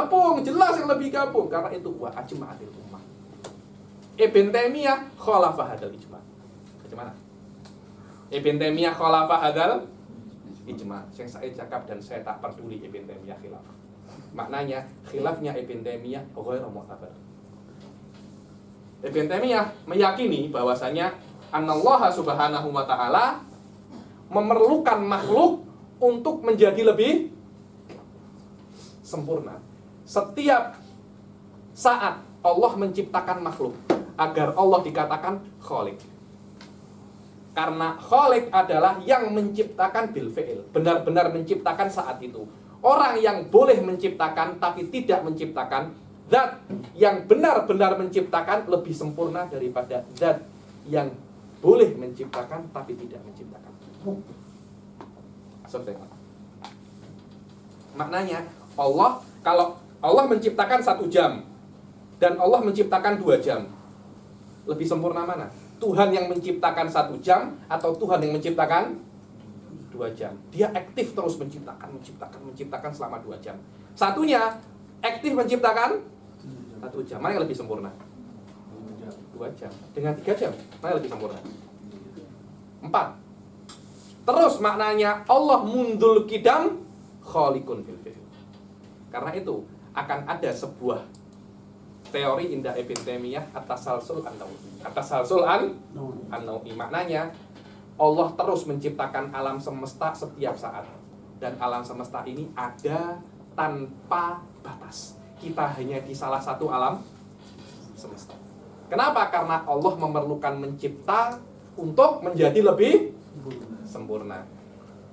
gabung, jelas yang lebih gabung. Karena itu wa ajma'atil ummah. Ibn Taimiyah khalafa hadzal ijma'. Bagaimana? Ibn Taimiyah khalafa hadzal ijma'. Saya cakap dan saya tak peduli Ibn Taimiyah khilaf. Maknanya khilafnya Ibn Taimiyah ghairu mu'tabar. Ibn Taimiyah meyakini bahwasanya Anallaha subhanahu wa ta'ala memerlukan makhluk untuk menjadi lebih sempurna. Setiap saat Allah menciptakan makhluk agar Allah dikatakan Khaliq. Karena Khaliq adalah yang menciptakan bil fi'il, benar-benar menciptakan saat itu. Orang yang boleh menciptakan tapi tidak menciptakan, zat yang benar-benar menciptakan lebih sempurna daripada zat yang boleh menciptakan tapi tidak menciptakan. Selesai. Maknanya Allah, kalau Allah menciptakan 1 jam dan Allah menciptakan 2 jam, lebih sempurna mana? Tuhan yang menciptakan 1 jam atau Tuhan yang menciptakan 2 jam? Dia aktif terus menciptakan selama 2 jam. Satunya aktif menciptakan 1 jam. Mana yang lebih sempurna? 2 jam. Dengan 3 jam, mana yang lebih sempurna? 4. Terus maknanya Allah mundul kidam khaliqun fil fi'l. Karena itu akan ada sebuah teori indah Ibn Taimiyah at-tasalsul an-nawi. At-tasalsul an-nawi maknanya Allah terus menciptakan alam semesta setiap saat. Dan alam semesta ini ada tanpa batas. Kita hanya di salah satu alam semesta. Kenapa? Karena Allah memerlukan mencipta untuk menjadi lebih sempurna.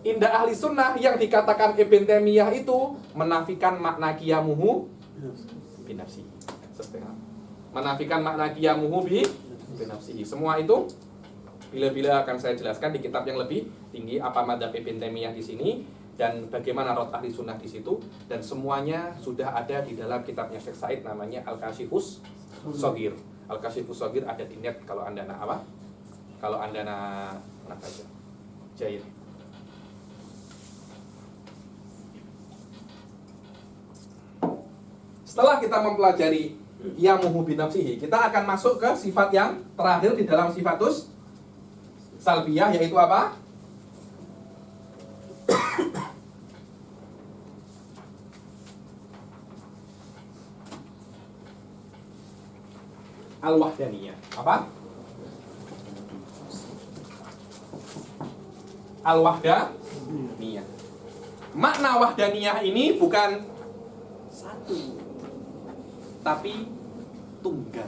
Indah ahli sunnah yang dikatakan Ibn Taimiyah itu menafikan makna qiyamuhu binafsihi. Menafikan makna qiyamuhu binafsihi. Semua itu bila-bila akan saya jelaskan di kitab yang lebih tinggi apa madzhab Ibn Taimiyah di sini dan bagaimana rot ahli sunnah di situ, dan semuanya sudah ada di dalam kitabnya Syekh Said namanya Al-Kashifus Shaghir. Al-Kashifus Shaghir ada di net kalau Anda nak apa? Kalau Anda nak baca. Jahit. Setelah kita mempelajari qiyamuhu binafsihi, kita akan masuk ke sifat yang terakhir di dalam sifatus salbiyah, yaitu apa? Al-wahdaniyah. Apa? Al-wahdaniyah. Makna wahdaniyah ini bukan satu, tapi tunggal.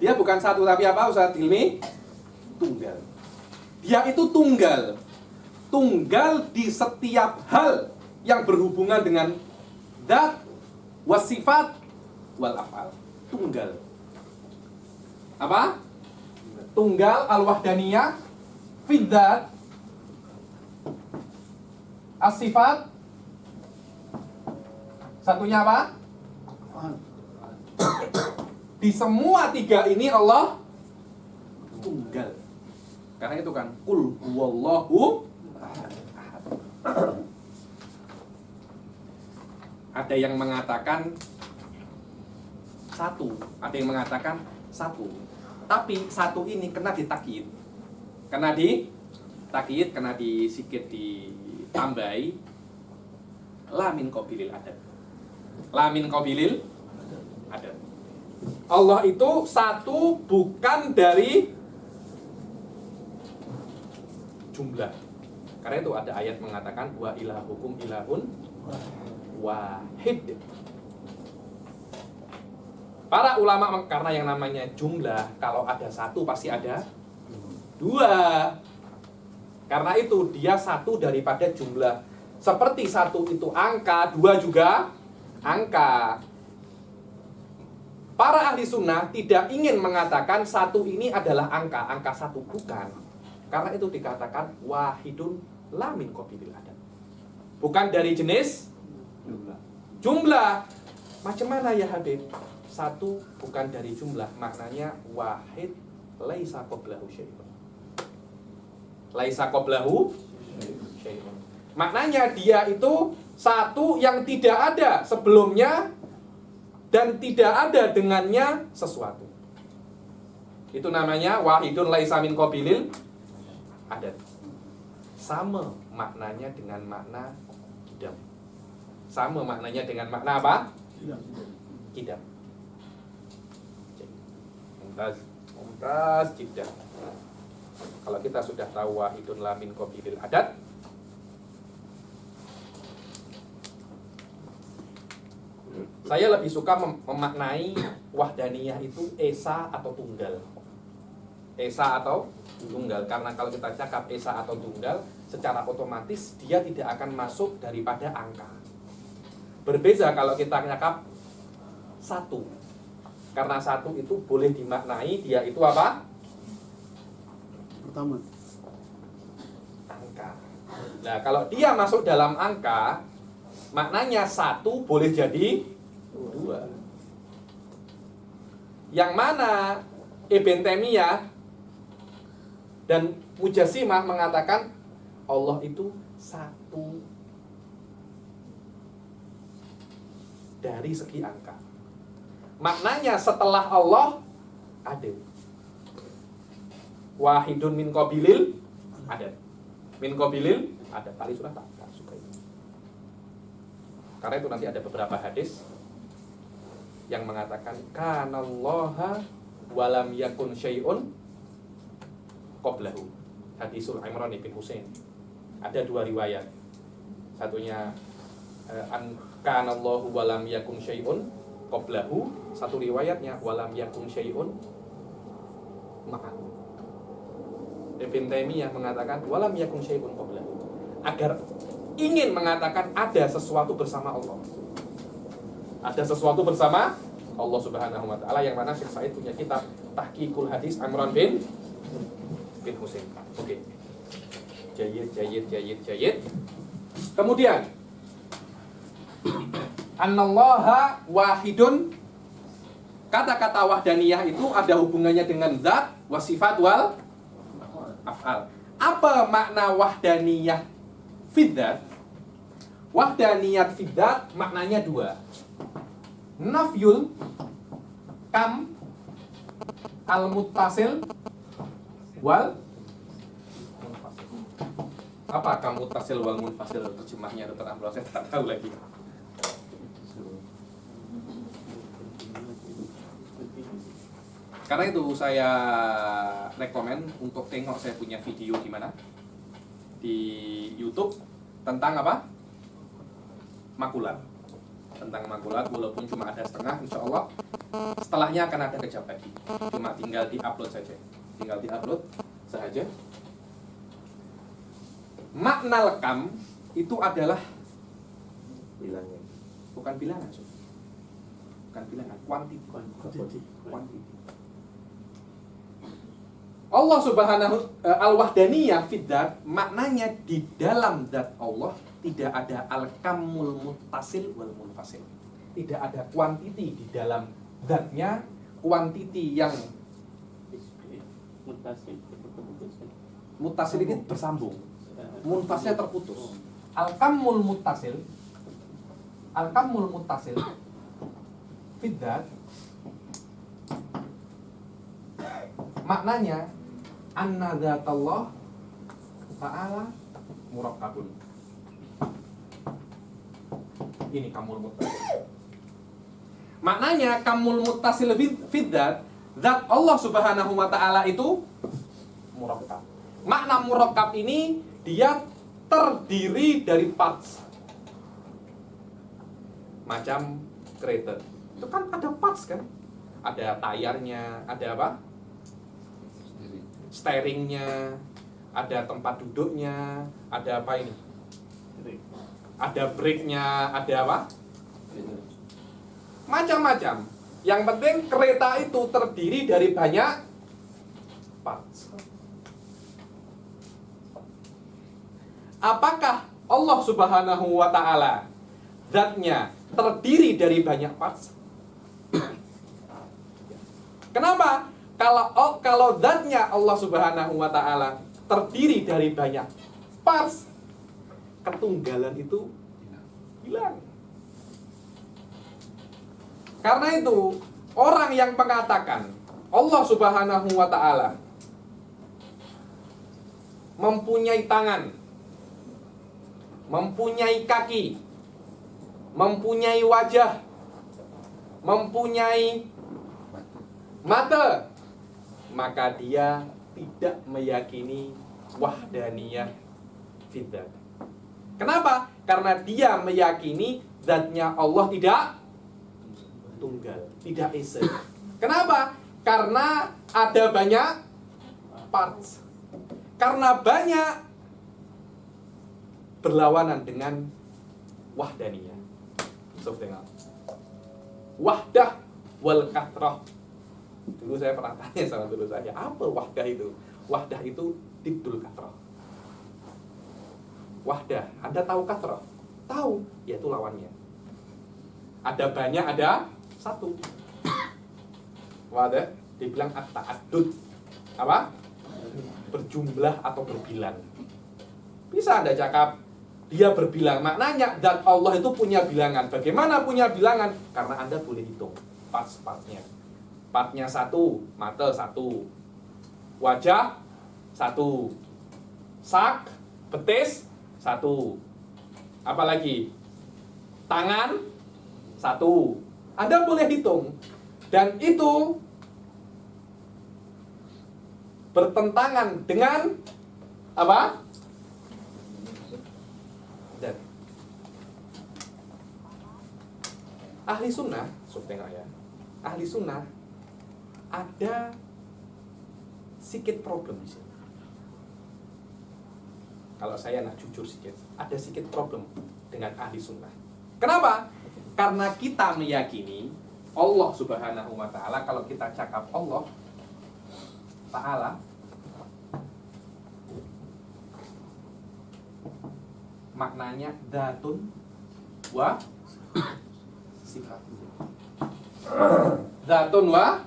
Dia bukan satu tapi apa, Ustaz Hilmi? Tunggal. Dia itu tunggal. Tunggal di setiap hal yang berhubungan dengan zat, wasifat, wal af'al. Tunggal. Apa? Tunggal al-wahdaniyah fi dzat, as-sifat. Satunya apa? Di semua 3 ini Allah tunggal. Karena itu kan qul huwallahu ahad. Ada yang mengatakan 1, ada yang mengatakan 1. Tapi 1 ini kena ditakyid. Kena ditakyid, kena sikit ditambahi la min qabilil adad. La min qabilil adad. Allah itu 1 bukan dari jumlah. Karena itu ada ayat mengatakan wa ilahukum ilahun wahid. Para ulama karena yang namanya jumlah, kalau ada 1 pasti ada 2. Karena itu dia 1 daripada jumlah. Seperti 1 itu angka, 2 juga angka. Para ahli sunnah tidak ingin mengatakan 1 ini adalah angka 1 bukan. Karena itu dikatakan wahidun la min qabilil adad. Bukan dari jenis jumlah. Macam mana ya Habib? 1 bukan dari jumlah, maknanya wahid laisa qablahu syai'un. Laisa qablahu syai'un. Maknanya dia itu satu yang tidak ada sebelumnya dan tidak ada dengannya sesuatu. Itu namanya wahidun laisa min qabilil adad. Sama maknanya dengan makna kidam. Sama maknanya dengan makna apa? Kidam. Mumtaz kidam. Kalau kita sudah tahu wahidun la min qabilil adad, saya lebih suka memaknai wahdaniyah itu esa atau tunggal. Esa atau tunggal. Karena kalau kita cakap esa atau tunggal, secara otomatis dia tidak akan masuk daripada angka. Berbeda kalau kita cakap satu. Karena satu itu boleh dimaknai dia itu apa? Pertama. Angka. Nah, kalau dia masuk dalam angka, maknanya satu boleh jadi dua. Yang mana Ibn Taimiyah dan Mujassimah mengatakan Allah itu satu dari segi angka. Maknanya setelah Allah ada. Wahidun min qabilil ada. Min qabilil ada. Tali sudah tak suka itu. Karena itu nanti ada beberapa hadis yang mengatakan kanallaha walam yakun syai'un qablahu. Hadisul Imran bin Husain. Ada dua riwayat. Satunya kanallahu walam yakun syai'un qablahu. Satu riwayatnya walam yakun syai'un ma'ahu. Ibn Taimiyah mengatakan walam yakun syai'un qablahu. Agar ingin mengatakan ada sesuatu bersama Allah. Ada sesuatu bersama Allah Subhanahu wa taala, yang mana Syekh Said punya kitab Tahqiqul Hadis Imran bin Husain. Oke. Jayid. Kemudian Annallaha wahidun. Kata-kata wahdaniyah itu ada hubungannya dengan zat, wa sifat wal af'al. Apa makna wahdaniyah fidzat? Wahdaniyat fidzat maknanya dua. Nafyul kam al-muttasil wal apa kam muttasil wal munfasil, terjemahnya Dr. Amrul saya tak tahu lagi. Karena itu saya rekomen untuk tengok, saya punya video di mana? Di YouTube tentang apa? Makulat. Tentang makulat, walaupun cuma ada setengah, insya Allah setelahnya akan ada kejap lagi. Cuma tinggal di-upload saja. Tinggal di-upload saja. Makna lekam itu adalah bilangnya. bukan bilangan, bukan bilangan, kuantiti. Allah Subhanahu al-wahdaniyah fidzat maknanya di dalam zat Allah tidak ada al-kamul muttasil wal munfasil. Tidak ada kuantiti di dalam zatnya, kuantiti yang muttasil ini bersambung, munfasil terputus. Al-kamul muttasil fidzat maknanya anna dzatullah ta'ala murakkabun. Ini kamul muttasil. Maknanya kamul muttasil fidzat, zat Allah Subhanahu wa taala itu murakkab. Makna murakkab ini dia terdiri dari parts. Macam kereta. Itu kan ada parts kan? Ada tayarnya, ada apa? Steeringnya, ada tempat duduknya, ada apa ini? Ada brake-nya, ada apa? Macam-macam. Yang penting kereta itu terdiri dari banyak parts. Apakah Allah Subhanahu wa taala zatnya terdiri dari banyak parts? Kenapa? Kalau zatnya Allah Subhanahu wa taala terdiri dari banyak parts, ketunggalan itu hilang. Karena itu, orang yang mengatakan Allah Subhanahu wa Ta'ala mempunyai tangan, mempunyai kaki, mempunyai wajah, mempunyai mata, maka dia tidak meyakini wahdaniyah fidzat. Kenapa? Karena dia meyakini zatnya Allah tidak tunggal, tidak esa. Kenapa? Karena ada banyak parts. Karena banyak berlawanan dengan wahdaniyah. Subhanallah. Wahdah wal kathrah. Dulu saya pernah tanya sama guru saya, apa wahdah itu? Wahdah itu dibdul kathrah. Wahdah, Anda tahu kathrah? Tahu, yaitu lawannya. Ada banyak, ada satu. Wadah, dibilang at-ta'addud. Apa? Berjumlah atau berbilang. Bisa Anda cakap dia berbilang, maknanya dan Allah itu punya bilangan. Bagaimana punya bilangan? Karena Anda boleh hitung parts-partsnya. Partnya satu, mata satu, wajah satu, sak, betis satu, apalagi tangan satu. Anda boleh hitung, dan itu bertentangan dengan apa? Dan ahli sunnah, tengok ya, ahli sunnah ada sedikit problem di sini. Kalau saya nak jujur sedikit, ada sedikit problem dengan ahli sunnah. Kenapa? Karena kita meyakini Allah Subhanahu wa Ta'ala, kalau kita cakap Allah Ta'ala, maknanya datun wa sifat. Datun wa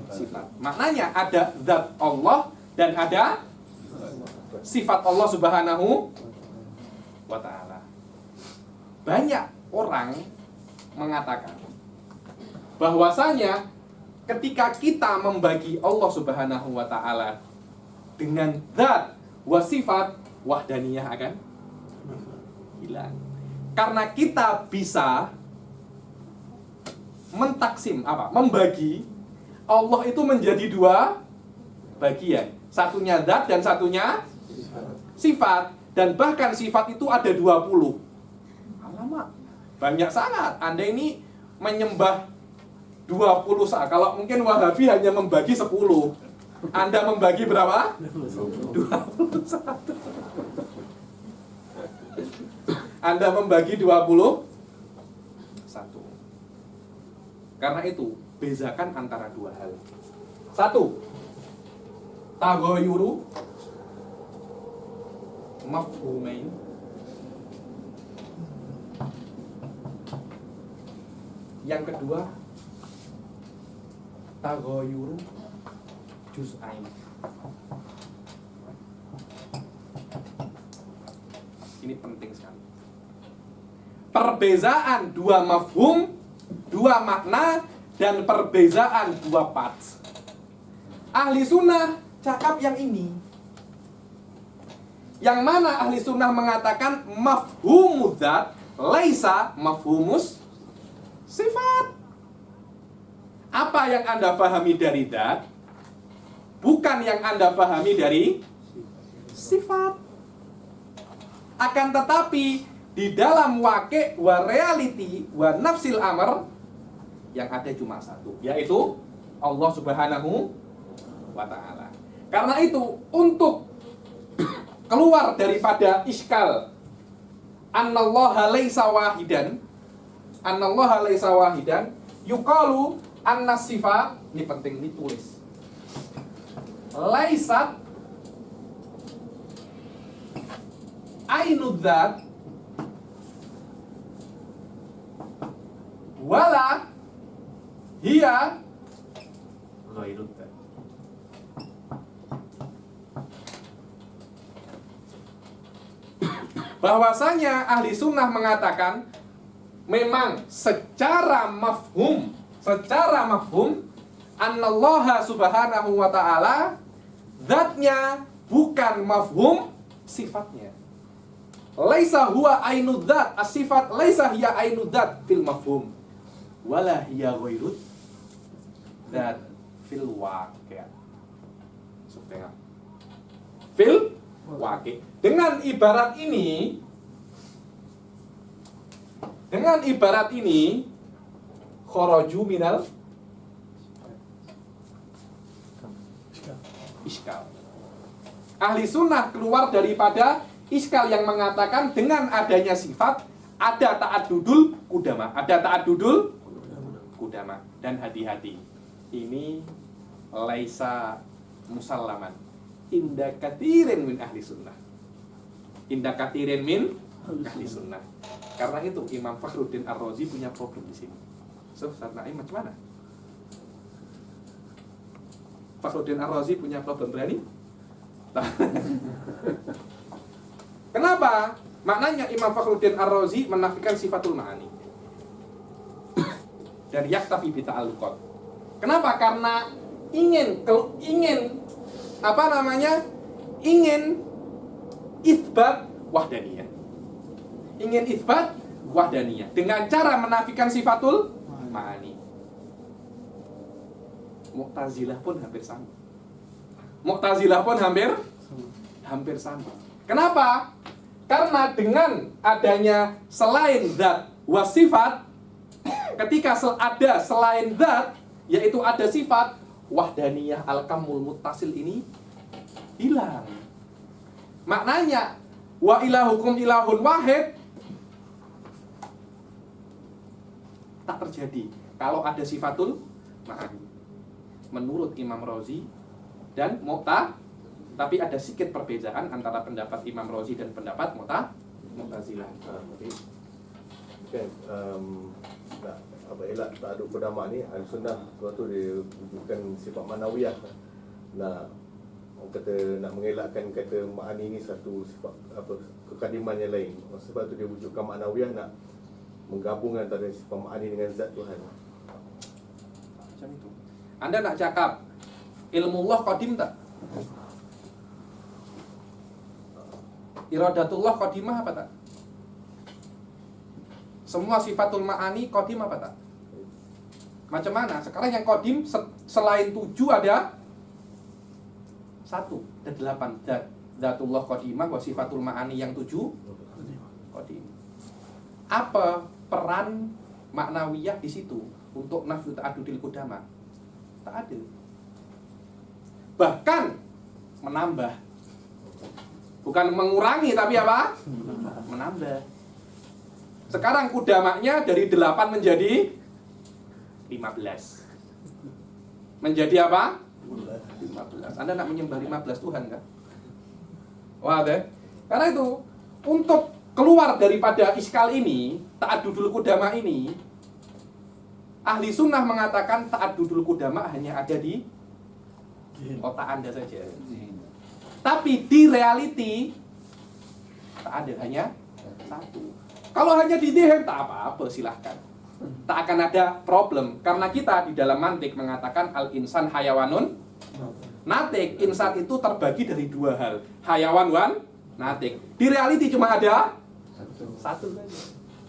sifat. Maknanya ada zat Allah dan ada sifat Allah Subhanahu wa Ta'ala. Banyak orang mengatakan bahwasanya ketika kita membagi Allah Subhanahu wa Ta'ala dengan zat wa sifat, wahdaniyah akan hilang. Karena kita bisa mentaksim apa? Membagi Allah itu menjadi dua bagian. Satunya zat dan satunya sifat. Dan bahkan sifat itu ada 20. Alamak, banyak sangat. Anda ini menyembah 20 saat. Kalau mungkin Wahabi hanya membagi 10. Anda membagi berapa? 21. Anda membagi 21. Karena itu, bezakan antara dua hal. Satu, tagoyuru mafhumain. Yang kedua, tagoyuru juz'ain. Ini penting sekali. Perbezaan dua mafhum, dua makna, dan perbezaan dua parts. Ahli sunnah cakap yang ini. Yang mana ahli sunnah mengatakan mafhumus dzat laisa mafhumus sifat. Apa yang Anda pahami dari dzat bukan yang Anda pahami dari sifat. Akan tetapi di dalam waqi' wa reality wa nafsil amr yang ada cuma satu, yaitu Allah Subhanahu wa Ta'ala. Karena itu, untuk keluar daripada iskal annallaha laisa wahidan, annallaha laisa wahidan, yuqalu annas sifat, ini penting ditulis, laisat ainud dzat wala hiya ghairud dzat. bahwasanya ahli sunnah mengatakan memang secara mafhum annallaha subhanahu wa ta'ala zatnya bukan mafhum sifatnya. Laisa huwa ainud dzat, as-sifat laisa hiya ainud dzat fil mafhum wala hiya ghairud dzat fil waqi'. Subhanallah. Fil waqi'. Dengan ibarat ini kharaju minal iskal. Ahli sunnah keluar daripada iskal yang mengatakan dengan adanya sifat ada ta'addudul qudama, dan hati-hati. Ini laisa musallaman inda katsirin min ahli sunnah. Karena itu Imam Fakhruddin Ar-Razi punya problem di sini. So, Ustaz Naim macam mana? Fakhruddin Ar-Razi punya problem berani? Kenapa? Maknanya Imam Fakhruddin Ar-Razi menafikan sifatul ma'ani dan yaktafi bi ta'alluqat. Kenapa? Karena ingin itsbat wahdaniyah. Ingin itsbat wahdaniyah dengan cara menafikan sifatul ma'ani. Mu'tazilah pun hampir sama. Kenapa? Karena dengan adanya selain zat wa sifat, ketika ada selain zat, yaitu ada sifat, wahdaniyah al-kamul muttasil ini hilang. Maknanya wa ilahukum ilahun wahid tak terjadi kalau ada sifatul ma'ani. Menurut Imam Razi dan tapi ada sedikit perbedaan antara pendapat Imam Razi dan pendapat Mu'tazilah. Elak tak ada qudama ni al-sunnah suatu dia wujudkan sifat manawiyah. Orang kata nak mengelakkan kata ma'ani ni satu sifat kekadiman yang lain. Sebab tu dia wujudkan ma'nawiyah, nak menggabungkan antara sifat ma'ani dengan zat Tuhan. Macam itu. Anda nak cakap ilmu Allah qadim tak? Iradatullah qadimah apa tak? Semua sifatul ma'ani qadim apa tak? Macam mana? Sekarang yang qadim selain 7 ada 1 dan 8. Zatullah qadimah wa sifatul ma'ani yang 7 qadim. Apa peran maknawiyah di situ untuk nafyu ta'adudil qudama? Tak ada. Bahkan menambah. Bukan mengurangi tapi apa? Menambah. Sekarang kudamaknya dari 8 menjadi 15. Menjadi apa? 15. Anda nak menyembah 15 Tuhan kan? Wah deh. Karena itu untuk keluar daripada iskal ini, ta'addudul qudama ini, ahli sunnah mengatakan ta'addudul qudama hanya ada di otak Anda saja. Tapi di reality tak ada, hanya 1. Kalau hanya di dhihn tak apa-apa, silahkan. Tak akan ada problem. Karena kita di dalam mantik mengatakan al-insan hayawanun natik. Insan itu terbagi dari 2 hal, hayawan wan natik. Di reality cuma ada 1 saja.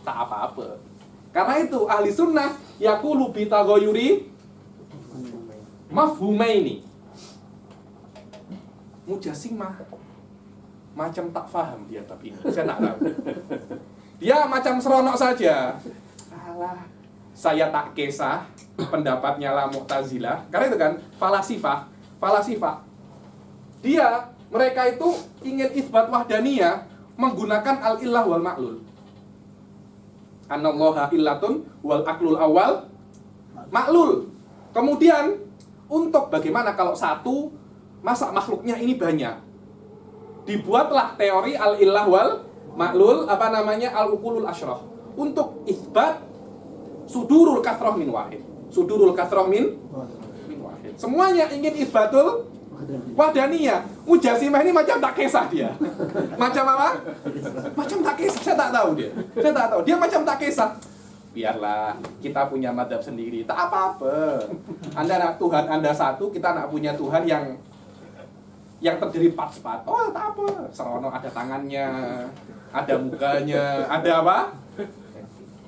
Tak apa-apa. Karena itu ahli sunnah yaqulu bi taghayyuri mafhumaini. Mujassimah macam tak faham dia, tapi saya nak tahu. Dia macam seronok saja. Alah, saya tak kisah pendapatnya lah Mu'tazilah. Karena itu kan falasifah. Mereka itu ingin isbat wahdaniyah menggunakan al-illah wal ma'lul. Anallaha illatun wal aqlul awal ma'lul. Kemudian untuk bagaimana kalau satu, masa makhluknya ini banyak? Dibuatlah teori al-illah wal ma'lul, al-uqulul asyrah, untuk isbat sudurul kathrah min wahid. Semuanya ingin isbatul Wahdaniyah. Mujasimah ini macam tak kisah dia. Macam apa? Macam tak kisah. Saya tak tahu dia. Saya tak tahu. Dia macam tak kisah. Biarlah, kita punya madhab sendiri. Tak apa-apa. Anda nak Tuhan Anda satu, kita nak punya Tuhan yang terdiri part-part. Oh, tak apa. Serono ada tangannya, ada mukanya, ada apa?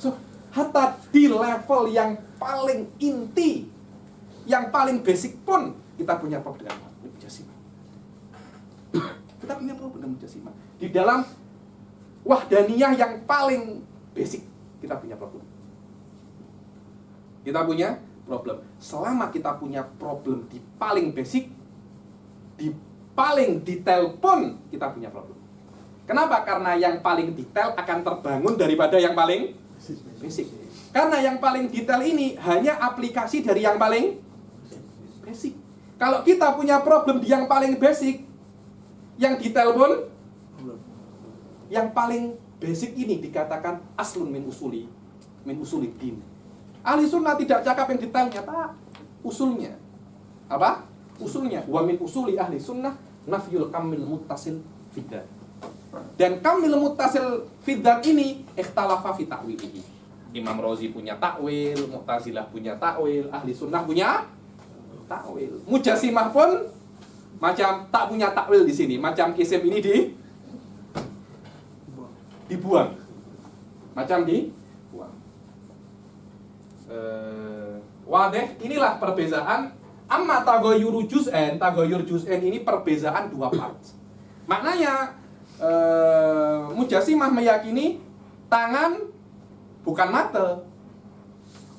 So, hatta di level yang paling inti, yang paling basic pun kita punya problem dengan Mujasimah. Kita punya problem dengan Mujasimah. Di dalam wahdaniyah yang paling basic, kita punya problem. Kita punya problem. Selama kita punya problem di paling basic, di paling detail pun kita punya problem. Kenapa? Karena yang paling detail akan terbangun daripada yang paling basic. Karena yang paling detail ini hanya aplikasi dari yang paling basic. Kalau kita punya problem di yang paling basic, yang detail pun, yang paling basic ini dikatakan aslun min usuli din. Ahli sunnah tidak cakap yang detailnya, tak. Usulnya. Apa? Usulnya. Wa min usuli ahli sunnah nafyul kamil muttasil fiddat. Dan kamil muttasil fiddat ini ikhtalafa fi ta'wilihi. Imam Razi punya takwil, Mu'tazilah punya takwil, ahli sunnah punya takwil. Mujasimah pun macam tak punya takwil di sini. Macam kisim ini dibuang. Macam dibuang. Wadeh, inilah perbezaan. Amma tagoyur juz'an ini perbezaan dua part. Maknanya Mujasimah meyakini tangan bukan mata,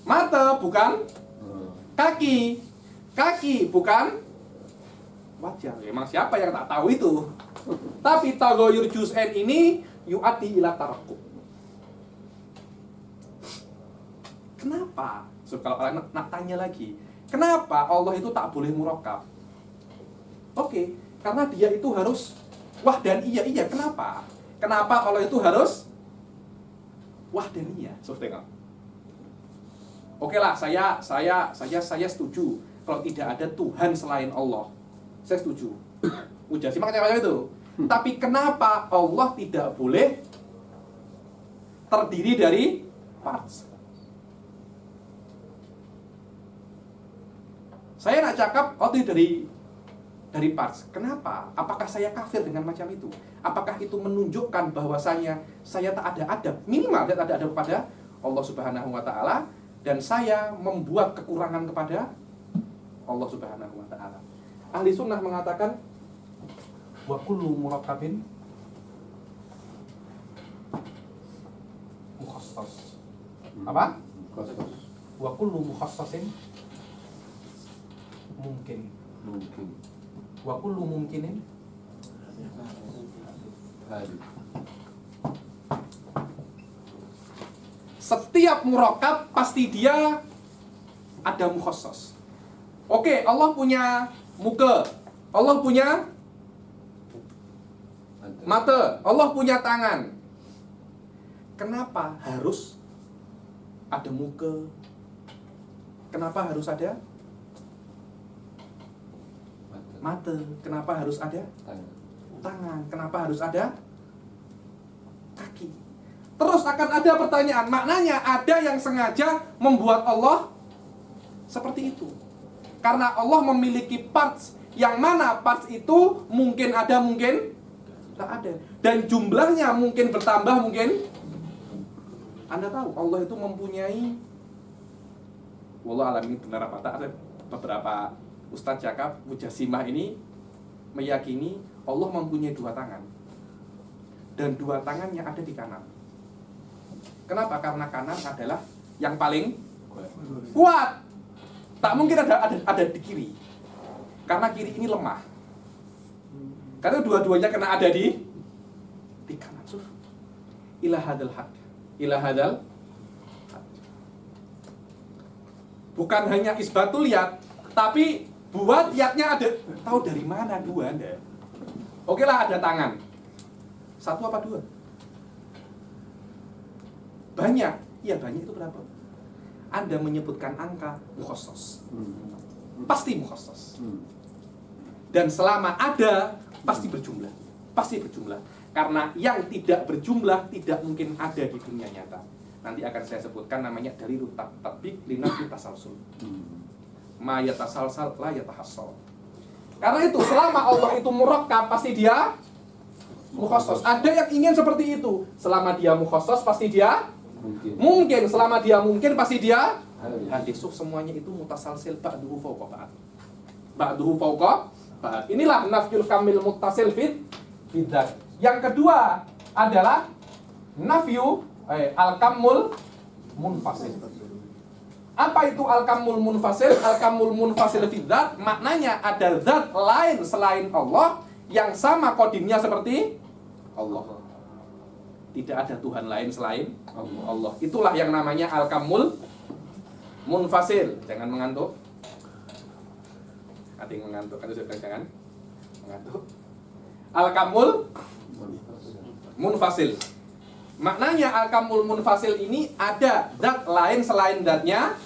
mata bukan kaki, kaki bukan wajah. Memang siapa yang tak tahu itu? Tapi tagoyur juz'an ini yu'ati ila tarakuk. Kenapa? So, kalau kalian nak tanya lagi, kenapa Allah itu tak boleh murakab? Oke, karena dia itu harus wahdaniyah. Iya, kenapa? Kenapa Allah itu harus wahdaniyah? So, tengok. Oke lah, saya setuju kalau tidak ada Tuhan selain Allah. Saya setuju. Mujasimah macam itu. Tapi kenapa Allah tidak boleh terdiri dari parts? Saya nak cakap itu dari parts. Kenapa? Apakah saya kafir dengan macam itu? Apakah itu menunjukkan bahwasanya saya tak ada adab? Minimal saya tak ada adab kepada Allah Subhanahu wa taala dan saya membuat kekurangan kepada Allah Subhanahu wa taala. Ahli sunnah mengatakan wa kullu murakkabin mukhassas. Apa? Mukhassas. Wa kullu mukhassasin mungkin. Wa kullu mungkinin setiap murakkab pasti dia ada mukhassas. Oke, Allah punya muka, Allah punya mata, Allah punya tangan. Kenapa harus ada muka? Kenapa harus ada mata? Kenapa harus ada tangan? Kenapa harus ada kaki? Terus akan ada pertanyaan, maknanya ada yang sengaja membuat Allah seperti itu. Karena Allah memiliki parts, yang mana parts itu mungkin ada, mungkin tak ada. Dan jumlahnya mungkin bertambah, mungkin. Anda tahu, Allah itu mempunyai, wallah alam ini benar apa tak, ada beberapa Ustadz cakap, Mujasimah ini meyakini Allah mempunyai dua tangan. Dan dua tangannya ada di kanan. Kenapa? Karena kanan adalah yang paling kuat. Tak mungkin ada di kiri. Karena kiri ini lemah. Karena dua-duanya kena ada di kanan. Ila hadal had. Ila hadal had. Bukan hanya isbatul yad, tapi buat yadnya ada. Tahu dari mana dua Anda? Oke lah, ada tangan. Satu apa dua? Banyak. Iya, banyak itu berapa? Anda menyebutkan angka mukhassas. Pasti mukhassas. Dan selama ada, pasti berjumlah. Pasti berjumlah. Karena yang tidak berjumlah tidak mungkin ada di dunia nyata. Nanti akan saya sebutkan namanya dalilul tatbiq linafi tasalsul. Ma yatasalsal la yatahassal. Karena itu selama Allah itu murakkab pasti dia mukhassas. Ada yang ingin seperti itu. Selama dia mukhassas pasti dia mungkin. Selama dia mungkin pasti dia hadis. Semuanya itu mutasalsil ba'duhu fawqa ba'd. Ba'duhu fawqa ba'd. Inilah nafyul kamil muttasil fidzat. Yang kedua adalah nafyu al-kamul munfasil. Apa itu al-kamul munfasil? Al-kamul munfasil fidzat maknanya ada zat lain selain Allah yang sama kodimnya seperti Allah. Tidak ada Tuhan lain selain Allah. Itulah yang namanya al-kamul munfasil. Jangan mengantuk. Ada yang mengantuk. Kan sudah jangan mengantuk. Al-kamul munfasil. Maknanya al-kamul munfasil ini ada zat lain selain zatnya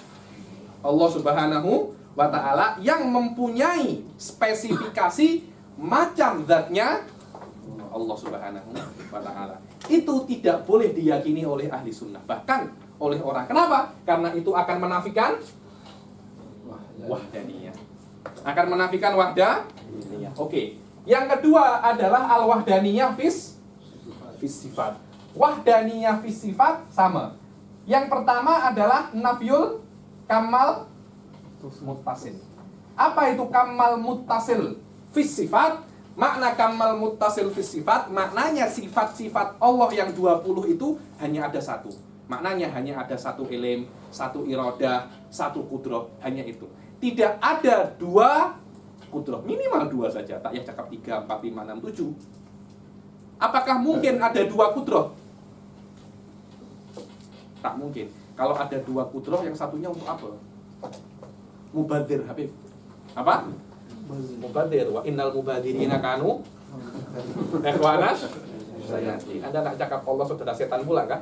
Allah Subhanahu wa ta'ala yang mempunyai spesifikasi macam zatnya Allah Subhanahu wa ta'ala. Itu tidak boleh diyakini oleh ahli sunnah, bahkan oleh orang. Kenapa? Karena itu akan menafikan wahdaniyah. Akan menafikan wahdaniyah. Oke. Yang kedua adalah al-wahdaniyah fis sifat. Wahdaniyah fis sifat sama. Yang pertama adalah nafyul kamal muttasil. Apa itu kamal muttasil fis sifat? Makna kamal muttasil fis sifat maknanya sifat-sifat Allah yang 20 itu hanya ada satu. Maknanya hanya ada satu ilm, satu iradah, satu kudrah, hanya itu. Tidak ada dua kudrah, minimal dua saja. Tak ya cakap 3, 4, 5, 6, 7. Apakah mungkin ada dua kudrah? Tak mungkin. Kalau ada dua kudrah, yang satunya untuk apa? Mubadir, Habib. Apa? Mubadir. Wa innal mubadirina kanu ikhwanas sayatin. Anda nak cakap Allah saudara setan pula kah?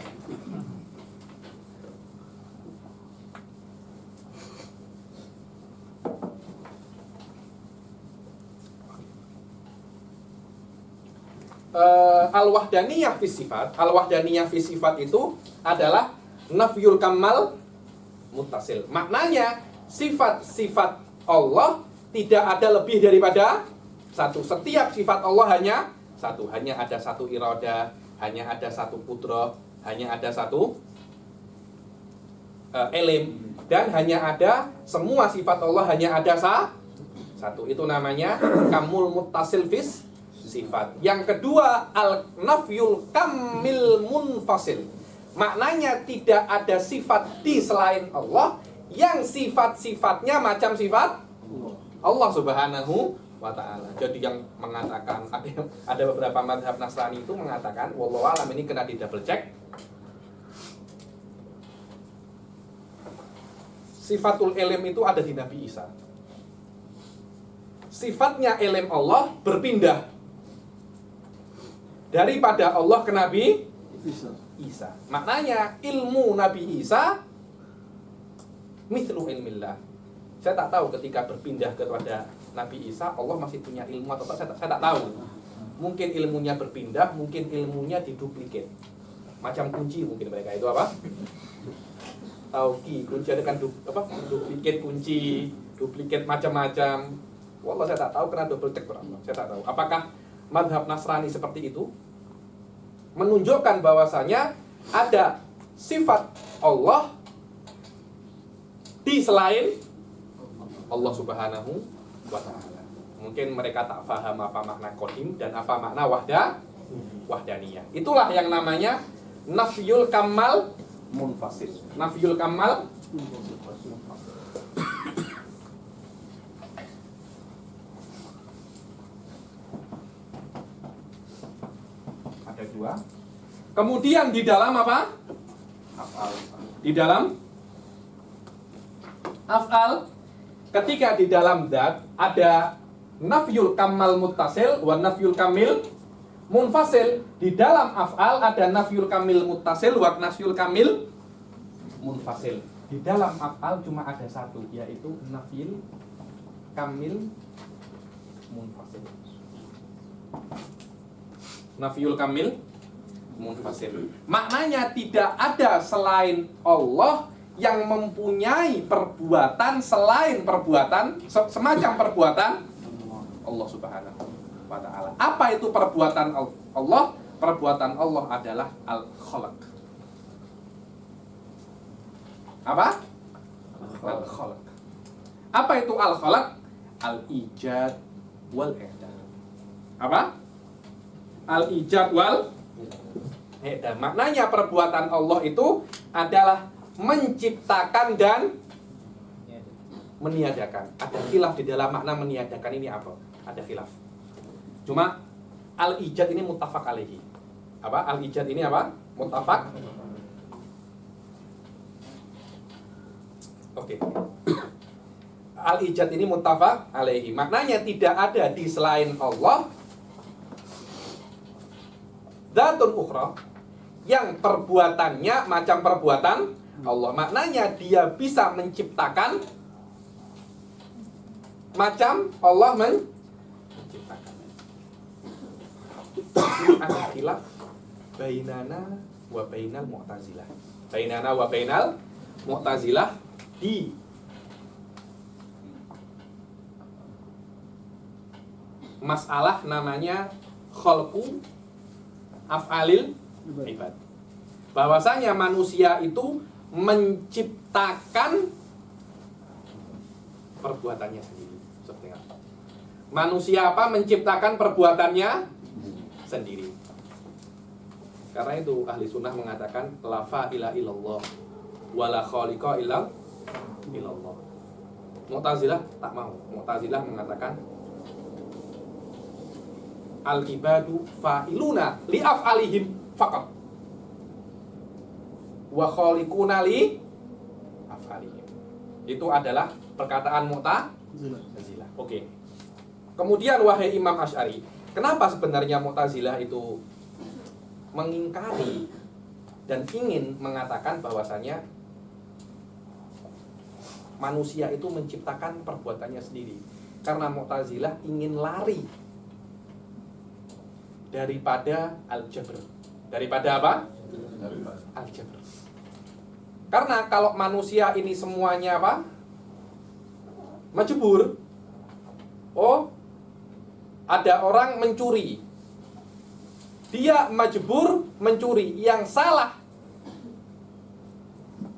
Al-wahdaniyah fi sifat. Al-wahdaniyah fi sifat itu adalah nafyul kamal muttasil. Maknanya sifat-sifat Allah tidak ada lebih daripada satu. Setiap sifat Allah hanya satu. Hanya ada satu iradah, hanya ada satu qudrah, hanya ada satu ilm, dan hanya ada semua sifat Allah hanya ada satu. Itu namanya kamul muttasil fis sifat. Yang kedua al-nafyul kamil munfasil. Maknanya tidak ada sifat di selain Allah yang sifat-sifatnya macam sifat Allah Subhanahu wa ta'ala. Jadi yang mengatakan ada beberapa mazhab Nasrani itu mengatakan wallahu alam, ini kena di double check. Sifatul ilm itu ada di Nabi Isa. Sifatnya ilm Allah berpindah daripada Allah ke Nabi Isa. Maknanya ilmu Nabi Isa mithlu ilmillah. Saya tak tahu ketika berpindah kepada Nabi Isa Allah masih punya ilmu atau tak, saya tak tahu. Mungkin ilmunya berpindah, mungkin ilmunya diduplikat. Macam kunci mungkin mereka itu apa? Tauki, kunci ada kan duplikat kunci, duplikat macam-macam. Wallah saya tak tahu, kena double check berapa. Saya tak tahu. Apakah mazhab Nasrani seperti itu? Menunjukkan bahwasanya ada sifat Allah di selain Allah Subhanahu wa ta'ala. Mungkin mereka tak paham apa makna qadim dan apa makna wahdaniyah. Itulah yang namanya nafyul kamal munfasil. Nafyul kamal ada dua. Kemudian di dalam apa? Af'al. Di dalam af'al, ketika di dalam zat ada nafyul kamal muttasil wa nafyul kamil munfasil. Di dalam af'al ada nafyul kamil muttasil wa nafyul kamil munfasil. Di dalam af'al cuma ada satu, yaitu nafyul kamil munfasil. Nafiyul kamil munfasil. Maknanya tidak ada selain Allah yang mempunyai perbuatan selain perbuatan semacam perbuatan Allah Subhanahu wa taala. Apa itu perbuatan Allah? Perbuatan Allah adalah al-khalaq. Apa? Al-khalaq. Apa itu al-khalaq? Al-ijad wal i'dad. Apa? Al-ijad wal i'dad. Maknanya perbuatan Allah itu adalah menciptakan dan meniadakan. Ada khilaf di dalam makna meniadakan ini apa? Ada khilaf. Cuma al-ijad ini muttafaq alaihi. Apa? Al-ijad ini apa? Muttafaq. Oke. Al-ijad ini muttafaq alaihi. Maknanya tidak ada di selain Allah dzatun ukhra yang perbuatannya macam perbuatan Allah. Maknanya dia bisa menciptakan macam Allah menciptakan. Ada khilaf bainana wa bainal mu'tazilah. Bainana wa bainal mu'tazilah di masalah namanya khalqu af'alil ibad. Bahwasanya manusia itu menciptakan perbuatannya sendiri. Seperti apa? Manusia apa menciptakan perbuatannya sendiri. Karena itu ahli sunnah mengatakan la fa'ila illallah wala khaliqa illallah. Mu'tazilah tak mau. Mu'tazilah mengatakan al-ibadu fa'iluna li af'alihim faqat wa khaliquna li af'alihim. Itu adalah perkataan Mu'tazilah. Oke. Kemudian wahai Imam Asy'ari, kenapa sebenarnya Mu'tazilah itu mengingkari dan ingin mengatakan bahwasannya manusia itu menciptakan perbuatannya sendiri? Karena Mu'tazilah ingin lari daripada al-jabr. Daripada apa? Al-jabr. Karena kalau manusia ini semuanya apa? Majbur. Oh, ada orang mencuri. Dia majbur mencuri. Yang salah,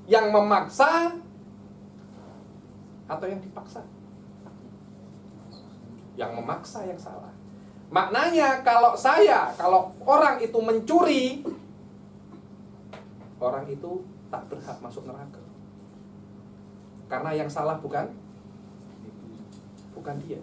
yang memaksa atau yang dipaksa? Yang memaksa yang salah. Maknanya kalau orang itu mencuri, orang itu tak berhak masuk neraka. Karena yang salah bukan dia.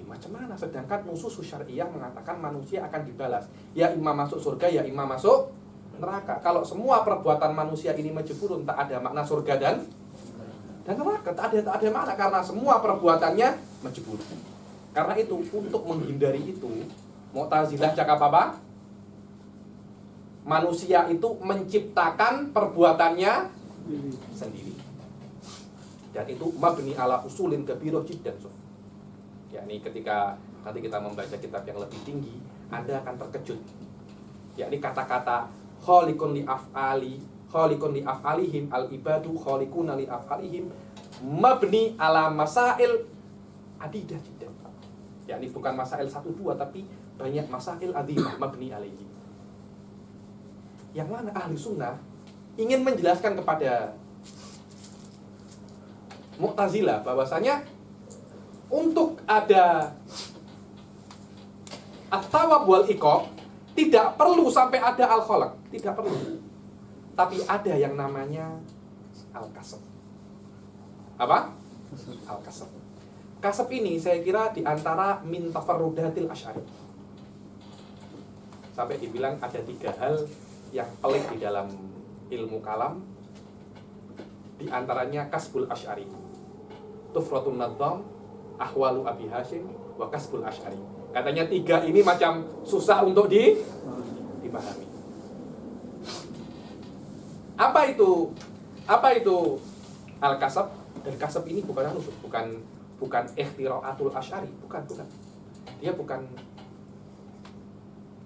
Macam mana? Sedangkan nusus syariah mengatakan manusia akan dibalas. Ya imam masuk surga, ya imam masuk neraka. Kalau semua perbuatan manusia ini majburun, tak ada makna surga dan neraka. Tak ada makna karena semua perbuatannya majbur. Karena itu untuk menghindari itu, Mu'tazilah cakap apa? Manusia itu menciptakan perbuatannya sendiri. Dan itu mabni ala usulin kabiroh jiddan. Yakni ketika nanti kita membaca kitab yang lebih tinggi, Anda akan terkejut. Yakni kata-kata khaliqun li af'alihim al-ibadu khaliquna li af'alihim mabni ala masail adidah jiddan. Yakni bukan masail 1 2 tapi banyak masail adhimah mabni alaihi. Yang mana ahli sunnah ingin menjelaskan kepada Mu'tazilah bahwasanya untuk ada at-thawab wal iqab tidak perlu sampai ada al-khalaq, tidak perlu. Tapi ada yang namanya al-kasab. Apa? Al-kasab. Kasab ini saya kira diantara min tafarrudatil asy'ari. Sampai dibilang ada 3 hal yang pelik di dalam ilmu kalam. Di antaranya kasbul asy'ari, tufratun nadzam, ahwalu Abi Hashim, wa kasbul asy'ari. Katanya 3 ini macam susah untuk dipahami. Apa itu al-kasab? Dan kasab ini bukan bukan ikhtiraatul Asy'ari, bukan. Dia bukan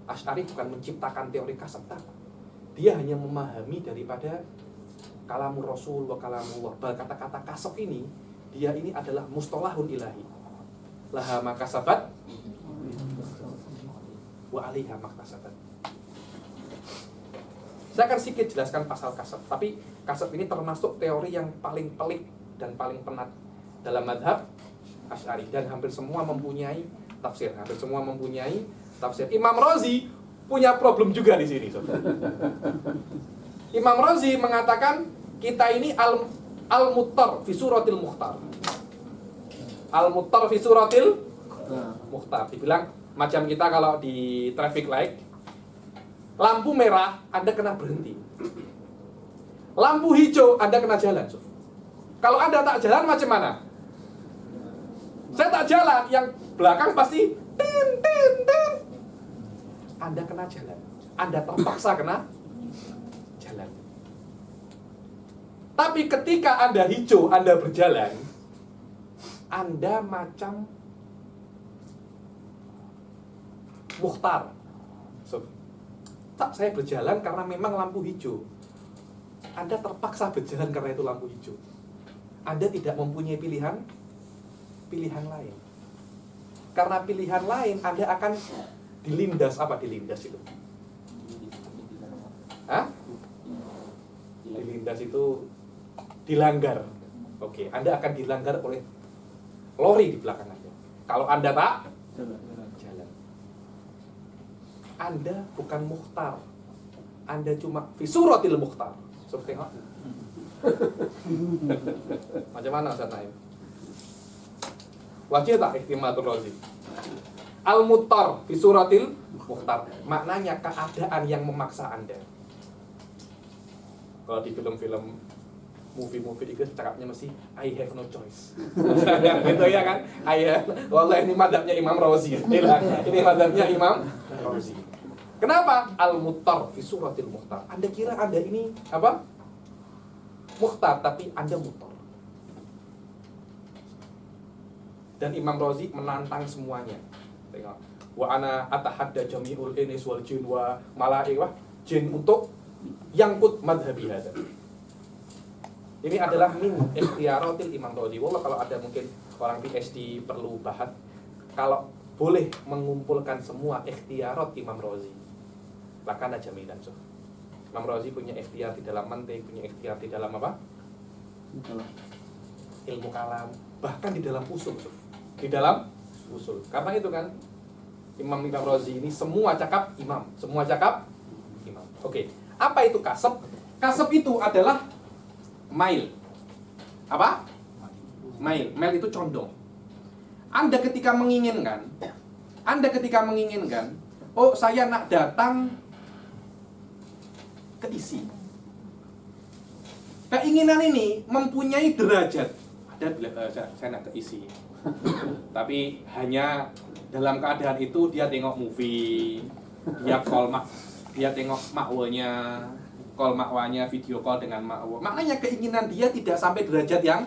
Asy'ari, bukan menciptakan teori kasab. Dia hanya memahami daripada kalamur Rasul wa kalamullah. Kata-kata kasab ini, dia ini adalah mustalahun ilahi. Laha ma kasabat wa 'alaiha ma kasabat. Saya akan sedikit jelaskan pasal kasab, tapi kasab ini termasuk teori yang paling pelik dan paling penat dalam madhab Asy'ari, dan hampir semua mempunyai tafsir, Imam Razi punya problem juga di sini. Imam Razi mengatakan kita ini al-muttar fi suratil mukhtar. Al-muttar fi suratil mukhtar. Dibilang macam kita kalau di traffic light, lampu merah Anda kena berhenti, lampu hijau Anda kena jalan. Kalau Anda tak jalan macam mana? Saya tak jalan, yang belakang pasti tin. Anda kena jalan, Anda terpaksa kena jalan. Tapi ketika Anda hijau, Anda berjalan, Anda macam mukhtar. Saya berjalan karena memang lampu hijau. Anda terpaksa berjalan karena itu lampu hijau. Anda tidak mempunyai pilihan lain. Karena pilihan lain Anda akan dilindas. Apa dilindas itu? Hah? Dilindas itu dilanggar. Oke, Anda akan dilanggar oleh lori di belakang Anda. Kalau Anda tak jalan, Anda bukan mukhtar. Anda cuma fi suratil mukhtar. Seperti tengok. Macam mana Ustaz Naim? Wajib tak ihtimatul Razi? Al-muttar fi suratil mukhtar. Maknanya keadaan yang memaksa Anda. Kalau di film-film movie itu cakapnya mesti I have no choice. Gitu ya kan? Wallah ini madhabnya Imam Razi. Ini madhabnya Imam Razi. Kenapa? Al-muttar fi suratil mukhtar. Anda kira Anda ini apa? Mukhtar, tapi Anda muttar. Dan Imam Razi menantang semuanya. Tengok. Wa ana atahadda jami'ul inis wal jin wa malaikah jin untuk yangkut madhabi hadza. Ini adalah min ikhtiyaratil Imam Razi. Wallah kalau ada mungkin orang PhD perlu bahas, kalau boleh mengumpulkan semua ikhtiyarat Imam Razi, bahkan aja jamilan. Imam Razi punya ikhtiar di dalam mantiq, punya ikhtiar di dalam apa? Ilmu kalam, bahkan di dalam usul. Di dalam usul. Karena itu kan Imam Razi ini semua cakap imam, Oke. Apa itu kasab? Kasab itu adalah mail. Apa? Mail. Mail itu condong. Anda ketika menginginkan, oh saya nak datang ke isi. Keinginan ini mempunyai derajat. Saya nak ke isi. Tapi hanya dalam keadaan itu dia tengok movie, dia tengok makwanya, video call dengan makwa. Maknanya keinginan dia tidak sampai derajat yang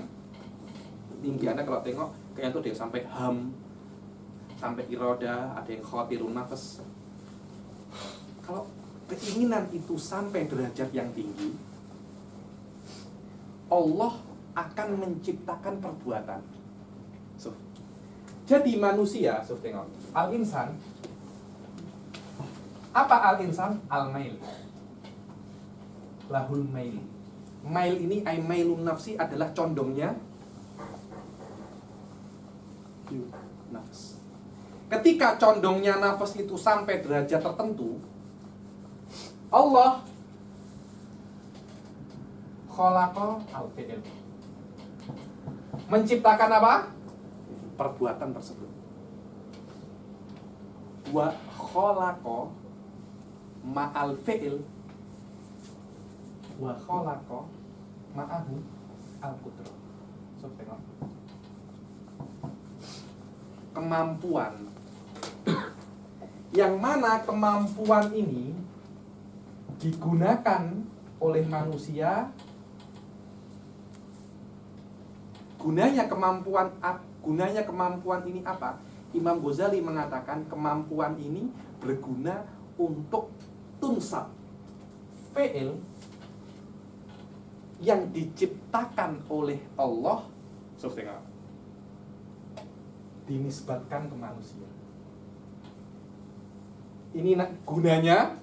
tinggi. Anda kalau tengok kayak itu dia sampai sampai iroda, ada yang khawatirun nafas. Kalau keinginan itu sampai derajat yang tinggi, Allah akan menciptakan perbuatan. Jadi manusia, tengok, al-insan. Apa al-insan? Al-mail. Lahul mail. Mail ini ay mailun nafsi adalah condongnya nafas. Ketika condongnya nafas itu sampai derajat tertentu, Allah khalaqa al-fi'il. Menciptakan apa? Perbuatan tersebut. Wa khalaqa ma'al fi'il wa khalaqa ma'ahu al-qudrah. Tengok. Kemampuan. Yang mana kemampuan ini digunakan oleh manusia. Gunanya kemampuan Gunanya kemampuan ini apa? Imam Ghazali mengatakan kemampuan ini berguna untuk tunsab fi'il yang diciptakan oleh Allah, dinisbatkan ke manusia. Ini gunanya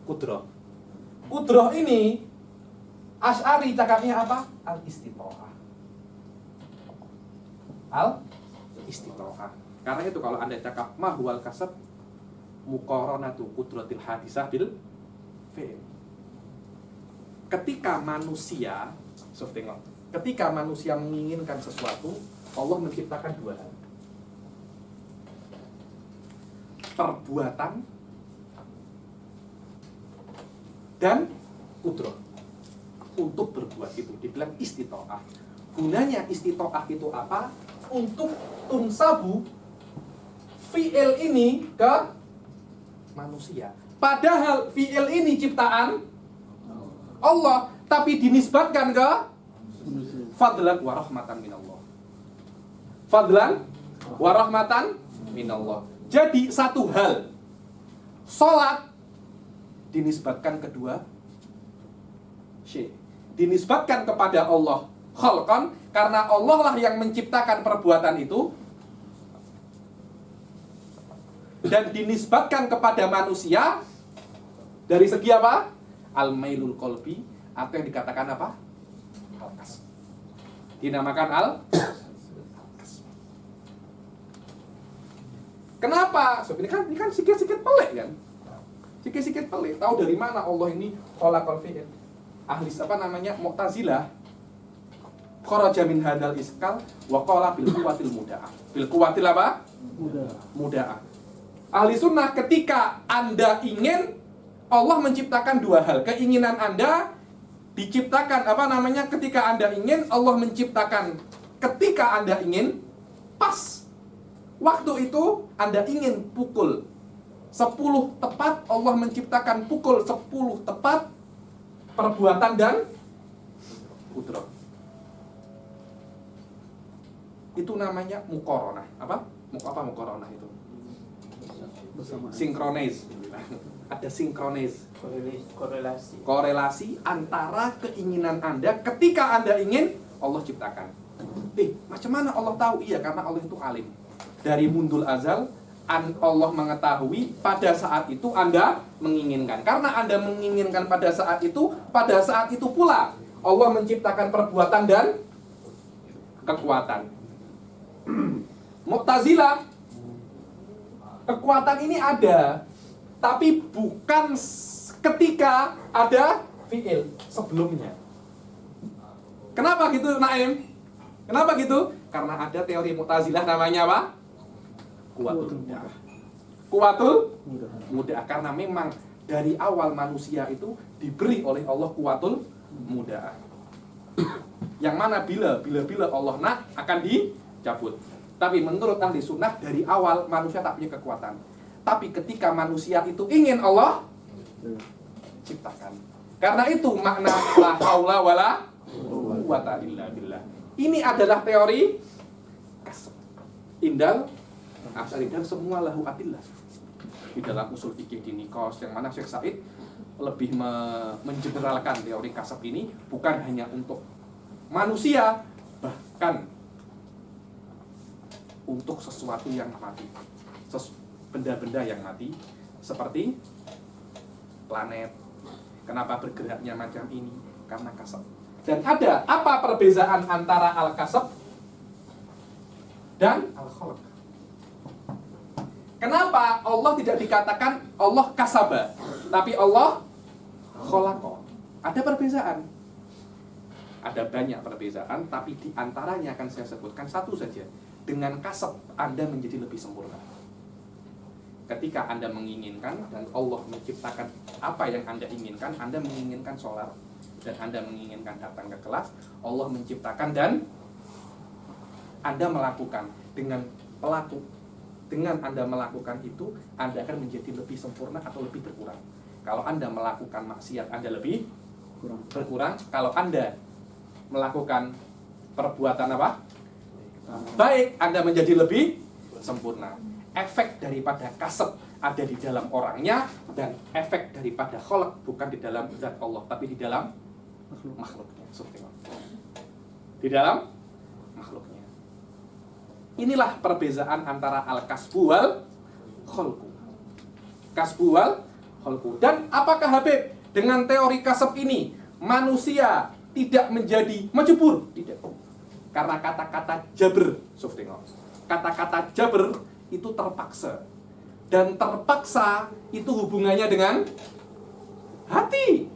kudrah. Kudrah ini Asy'ari cakapnya apa? Al-istitha'ah. Al-istitha'ah. Karena itu kalau Anda cakap mahwal kasab muqaranatu qudratil hadisah bil fi'il. Ketika manusia menginginkan sesuatu, Allah menciptakan dua hal. Perbuatan dan kudrah untuk berbuat itu dibilang istitha'ah. Gunanya istitha'ah itu apa? Untuk tunsabu fi'il ini ke manusia. Padahal fi'il ini ciptaan Allah, tapi dinisbatkan ke fadlan wa rahmatan minallah. Fadlan wa rahmatan minallah. Jadi satu hal, salat dinisbatkan kedua syekh, dinisbatkan kepada Allah khalqan, karena Allah lah yang menciptakan perbuatan itu, dan dinisbatkan kepada manusia dari segi apa? Al-mailul qalbi, atau yang dikatakan apa? Al-kasb. Dinamakan al-kasb. Kenapa? So, ini kan sikit-sikit pelik kan? Sikit-sikit pelik. Tahu dari mana Allah ini khalaqal fi'il? Ahli apa namanya? Mu'tazilah kharaja min hadal iskal wa qala bil quwwatil muda'ah. Bil quwwatil apa? Muda'ah. Ahli sunnah ketika Anda ingin, Allah menciptakan dua hal. Keinginan Anda diciptakan ketika Anda ingin, Allah menciptakan ketika Anda ingin, pas waktu itu Anda ingin pukul 10 tepat, Allah menciptakan pukul 10 tepat, perbuatan dan kudrah. Itu namanya muqaranah. Apa muqaranah itu? Sinkronis. Ada sinkronis, korelasi antara keinginan Anda ketika Anda ingin, Allah ciptakan. Macam mana Allah tahu? Iya, karena Allah itu alim. Dari mundul azal, Allah mengetahui pada saat itu Anda menginginkan. Karena Anda menginginkan pada saat itu pula Allah menciptakan perbuatan dan kekuatan. Mu'tazilah, kekuatan ini ada, tapi bukan ketika ada fi'il, sebelumnya. Kenapa gitu, Naim? Kenapa gitu? Karena ada teori Mu'tazilah namanya apa? Kuwatul mudah. Karena memang dari awal manusia itu diberi oleh Allah kuwatul mudah. Yang mana bila Allah nak akan dicabut. Tapi menurut ahli sunnah dari awal manusia tak punya kekuatan. Tapi ketika manusia itu ingin, Allah ciptakan. Karena itu makna la haula wala quwwata illa billah. Ini adalah teori kasb. Indal Asy'ari dan semua lahu adillah. Di dalam usul fikih di Nikos, yang mana Syekh Said lebih mengeneralkan teori kasab ini bukan hanya untuk manusia, bahkan untuk sesuatu yang mati, benda-benda yang mati, seperti planet. Kenapa bergeraknya macam ini? Karena kasab. Dan ada apa perbedaan antara al-kasab dan al-khalq? Kenapa Allah tidak dikatakan Allah kasaba, tapi Allah khalaqa? Ada perbedaan. Ada banyak perbedaan, tapi di antaranya akan saya sebutkan satu saja. Dengan kasab Anda menjadi lebih sempurna. Ketika Anda menginginkan dan Allah menciptakan apa yang Anda inginkan, Anda menginginkan sholat dan Anda menginginkan datang ke kelas, Allah menciptakan dan Anda melakukan. Dengan Anda melakukan itu, Anda akan menjadi lebih sempurna atau lebih berkurang. Kalau Anda melakukan maksiat, Anda lebih berkurang. Kalau Anda melakukan perbuatan apa? baik, Anda menjadi lebih sempurna. Efek daripada kasab ada di dalam orangnya, dan efek daripada kholaq bukan di dalam zat Allah, tapi di dalam makhluknya. Di dalam makhluknya. Inilah perbezaan antara al-kasbu wal kholqu. Kasbu wal kholqu. Dan apakah Habib dengan teori kasab ini manusia tidak menjadi majbur? Tidak. Karena kata-kata jabr, kata-kata jabr itu terpaksa. Dan terpaksa itu hubungannya dengan hati.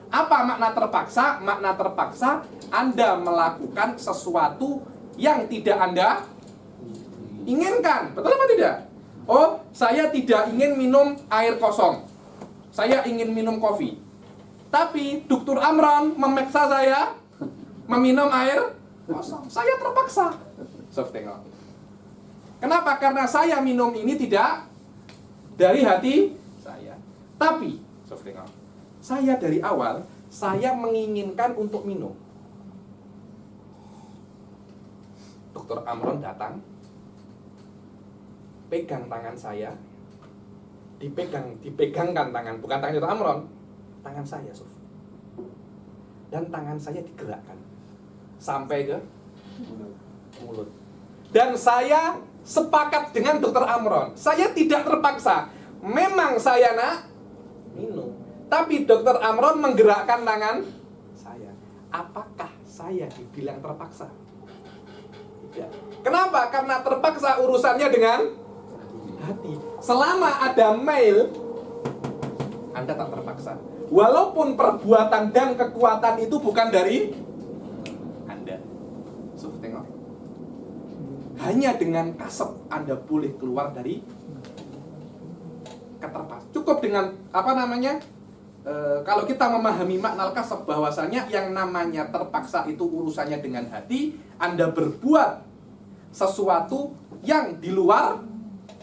Apa makna terpaksa? Makna terpaksa Anda melakukan sesuatu yang tidak Anda inginkan. Betul apa tidak? Oh, saya tidak ingin minum air kosong. Saya ingin minum kopi. Tapi Dr. Amran memaksa saya meminum air kosong. Saya terpaksa. Kenapa? Karena saya minum ini tidak dari hati saya. Tapi, saya dari awal, saya menginginkan untuk minum. Dr. Amron datang, pegang tangan saya, dipegangkan tangan, bukan tangan Dr. Amron, tangan saya, Sof. Dan tangan saya digerakkan sampai ke mulut. Dan saya sepakat dengan Dr. Amron. Saya tidak terpaksa. Memang saya nak minum. Tapi Dr. Amron menggerakkan tangan saya. Apakah saya dibilang terpaksa? Tidak. Kenapa? Karena terpaksa urusannya dengan hati. Selama ada mail, Anda tak terpaksa. Walaupun perbuatan dan kekuatan itu bukan dari Anda. So, tengok. Hanya dengan kasab Anda boleh keluar dari keterpaksaan. Cukup dengan kalau kita memahami makna kasab, bahwasanya yang namanya terpaksa itu urusannya dengan hati. Anda berbuat sesuatu yang di luar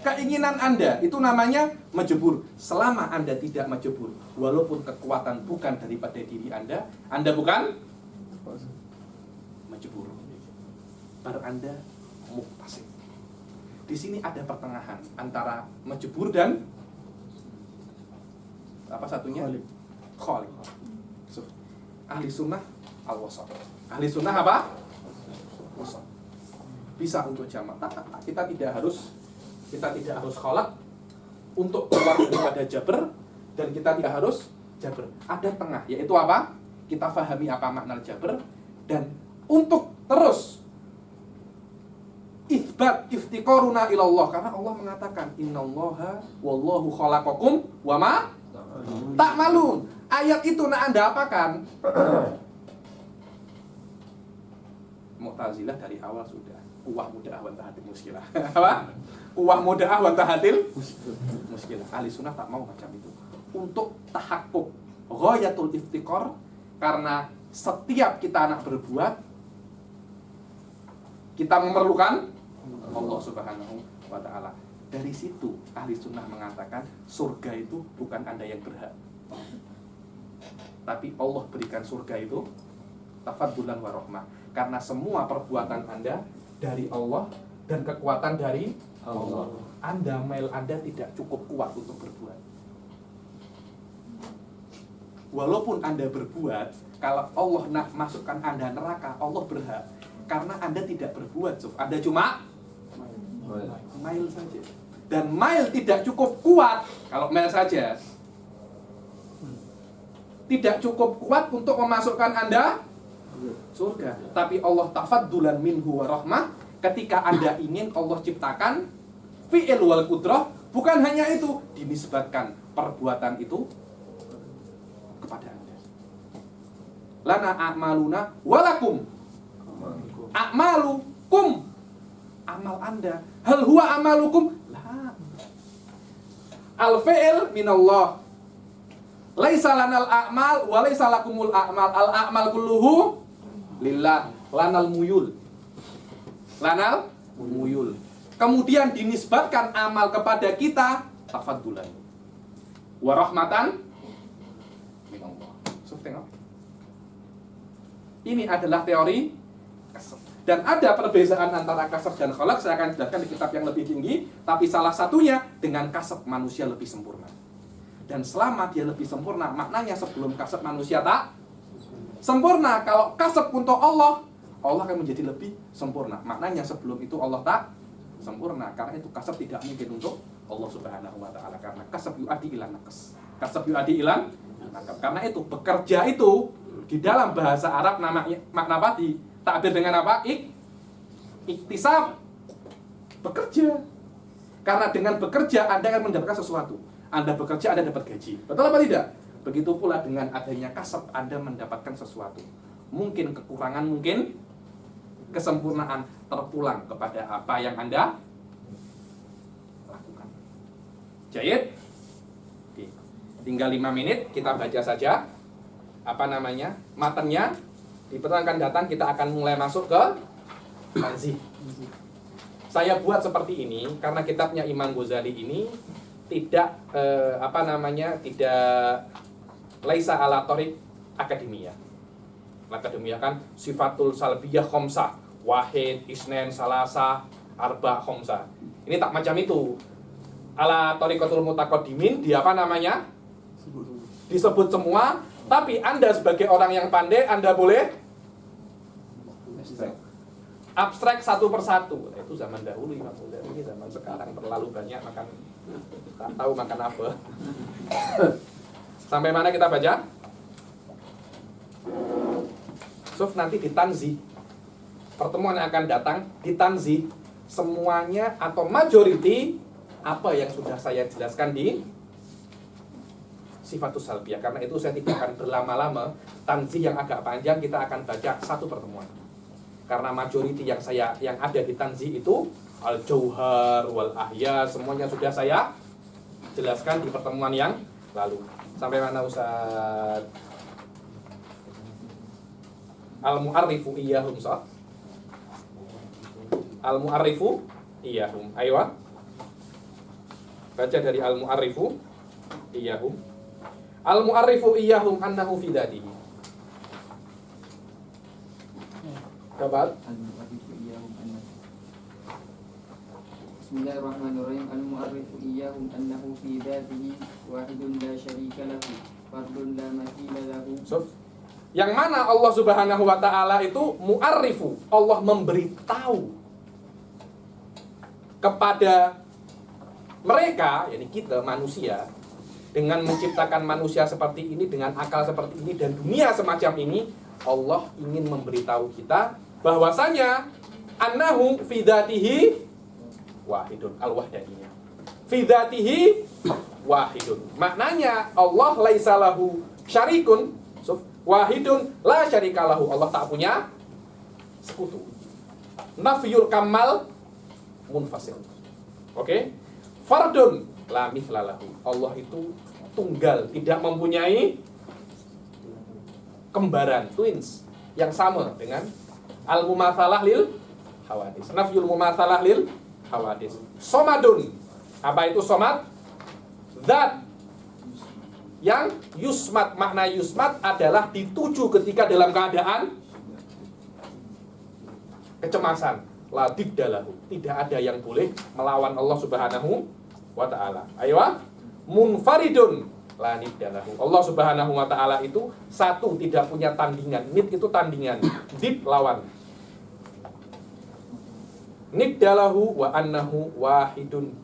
keinginan Anda, itu namanya majbur. Selama Anda tidak majbur, walaupun kekuatan bukan daripada diri Anda bukan majbur. Baru Anda muktasib. Di sini ada pertengahan antara majbur dan apa satunya? Khaliq. So, ahli sunnah al-wasat. Ahli sunnah apa? Wasat. Bisa untuk jamak. Kita tidak harus kholaq untuk keluar daripada jabr, dan kita tidak harus jabr. Ada tengah, yaitu apa? Kita fahami apa makna jabr, dan untuk terus itsbat iftiqaruna ilallah, karena Allah mengatakan innallaha wallahu khalaqakum wa ma ta'malun. Ayat itu nak Anda apakan? Mu'tazilah dari awal sudah kuwah muda'ah wa tahatil muskilah. Apa? Kuwah muda'ah wa tahatil muskilah. Ahli sunnah tak mau macam itu. Untuk tahakkuk ghayatul iftiqar, karena setiap kita nak berbuat, kita memerlukan Allah Subhanahu wa ta'ala. Dari situ ahli sunnah mengatakan surga itu bukan Anda yang berhak, tapi Allah berikan surga itu tafaddulan wa rahmah. Karena semua perbuatan Anda dari Allah dan kekuatan dari Allah. Anda tidak cukup kuat untuk berbuat. Walaupun Anda berbuat, kalau Allah nak masukkan Anda neraka, Allah berhak. Karena Anda tidak berbuat, Anda cuma mail saja. Dan mail tidak cukup kuat. Kalau mail saja tidak cukup kuat untuk memasukkan Anda surga. Tapi Allah tafaddulan minhu wa rahmah, ketika Anda ingin, Allah ciptakan fi'il wal qudrah. Bukan hanya itu, dinisbatkan perbuatan itu kepada Anda. Lana a'maluna walakum a'malukum, amal Anda. Hal huwa amalukum? La. Al-fi'il minallah. Laisa lanal a'mal wa laisa lakumul a'mal. Al-a'mal kulluhu lillah. Lanal muyul. Lanal muyul. Kemudian dinisbatkan amal kepada kita tafaddulan wa rahmatan minallah. Ini adalah teori kasab. Dan ada perbedaan antara kasab dan kholak, saya akan jelaskan di kitab yang lebih tinggi, tapi salah satunya dengan kasab manusia lebih sempurna. Dan selama dia lebih sempurna, maknanya sebelum kasab manusia tak sempurna. Kalau kasab untuk Allah, Allah akan menjadi lebih sempurna. Maknanya sebelum itu Allah tak sempurna. Karena itu kasab tidak mungkin untuk Allah Subhanahu wa ta'ala. Karena kasab yu'adi ilan naqas. Kasab yu'adi ilan naqas. Karena itu bekerja itu di dalam bahasa Arab namanya makna apa? Takbir dengan apa? Iktisab. Bekerja. Karena dengan bekerja Anda akan mendapatkan sesuatu. Anda bekerja, Anda dapat gaji. Betul apa tidak? Begitu pula dengan adanya kasab, Anda mendapatkan sesuatu. Mungkin kekurangan, mungkin kesempurnaan, terpulang kepada apa yang Anda lakukan. Jayid? Oke. Tinggal 5 menit, kita baca saja matanya. Di pertemuan akan datang kita akan mulai masuk ke tanzih. Saya buat seperti ini karena kitabnya Imam Ghazali ini tidak tidak laisa ala tariq akademia. Akademia kan sifatul salbiyah khamsah, wahid, isnen, salasa, arba, khamsah. Ini tak macam itu. Ala tariqatul mutaqaddimin dia disebut semua, tapi Anda sebagai orang yang pandai Anda boleh abstrak satu persatu. Itu zaman dahulu Imam Ghazali, ini zaman sekarang terlalu banyak makan, tak tahu makan apa. Sampai mana kita baca? Sof nanti di tanzih. Pertemuan yang akan datang di tanzih semuanya atau majority apa yang sudah saya jelaskan di sifatus salbiyah. Karena itu saya tidak akan berlama-lama. Tanzih yang agak panjang kita akan baca satu pertemuan. Karena majority yang ada di tanzih itu al-jauhar wal ahya semuanya sudah saya jelaskan di pertemuan yang lalu. Sampai mana Ustaz? Al-mu'arrifu iyyahum sah. Al-mu'arrifu iyyahum. Ayo. Baca dari al-mu'arrifu iyyahum. Al-mu'arrifu iyyahum annahu fi dzatihi. Kabar? Bismillahirrahmanirrahim. Al-mu'arrifu iyyahum annahu fi dzatihi wahidun la syarika lahu fardun la mathila lahu. Yang mana Allah Subhanahu wa ta'ala itu mu'arrifu. Allah memberitahu kepada mereka, yakni kita manusia, dengan menciptakan manusia seperti ini, dengan akal seperti ini dan dunia semacam ini, Allah ingin memberitahu kita bahwasanya annahu fi dzatihi wahidun, al-wahdaniyah. Fi dzatihi wahidun. Maknanya Allah laisa lahu syarikun, wahidun la syarika lahu. Allah tak punya sekutu. Nafyul kamal munfasil. Oke? Fardun la mithla lahu. Allah itu tunggal, tidak mempunyai kembaran, twins yang sama dengan al-mumatsalah lil hawadis. Nafyul mumatsalah lil hawadis. Somadun. Apa itu somad? Zat yang yusmat. Makna yusmat adalah dituju ketika dalam keadaan kecemasan. La diddalahu. Tidak ada yang boleh melawan Allah Subhanahu wa ta'ala. Ayo. Munfaridun la niddalahu. Allah Subhanahu wa ta'ala itu satu, tidak punya tandingan. Nid itu tandingan, did lawan. Niddalahu wa annahu wahidun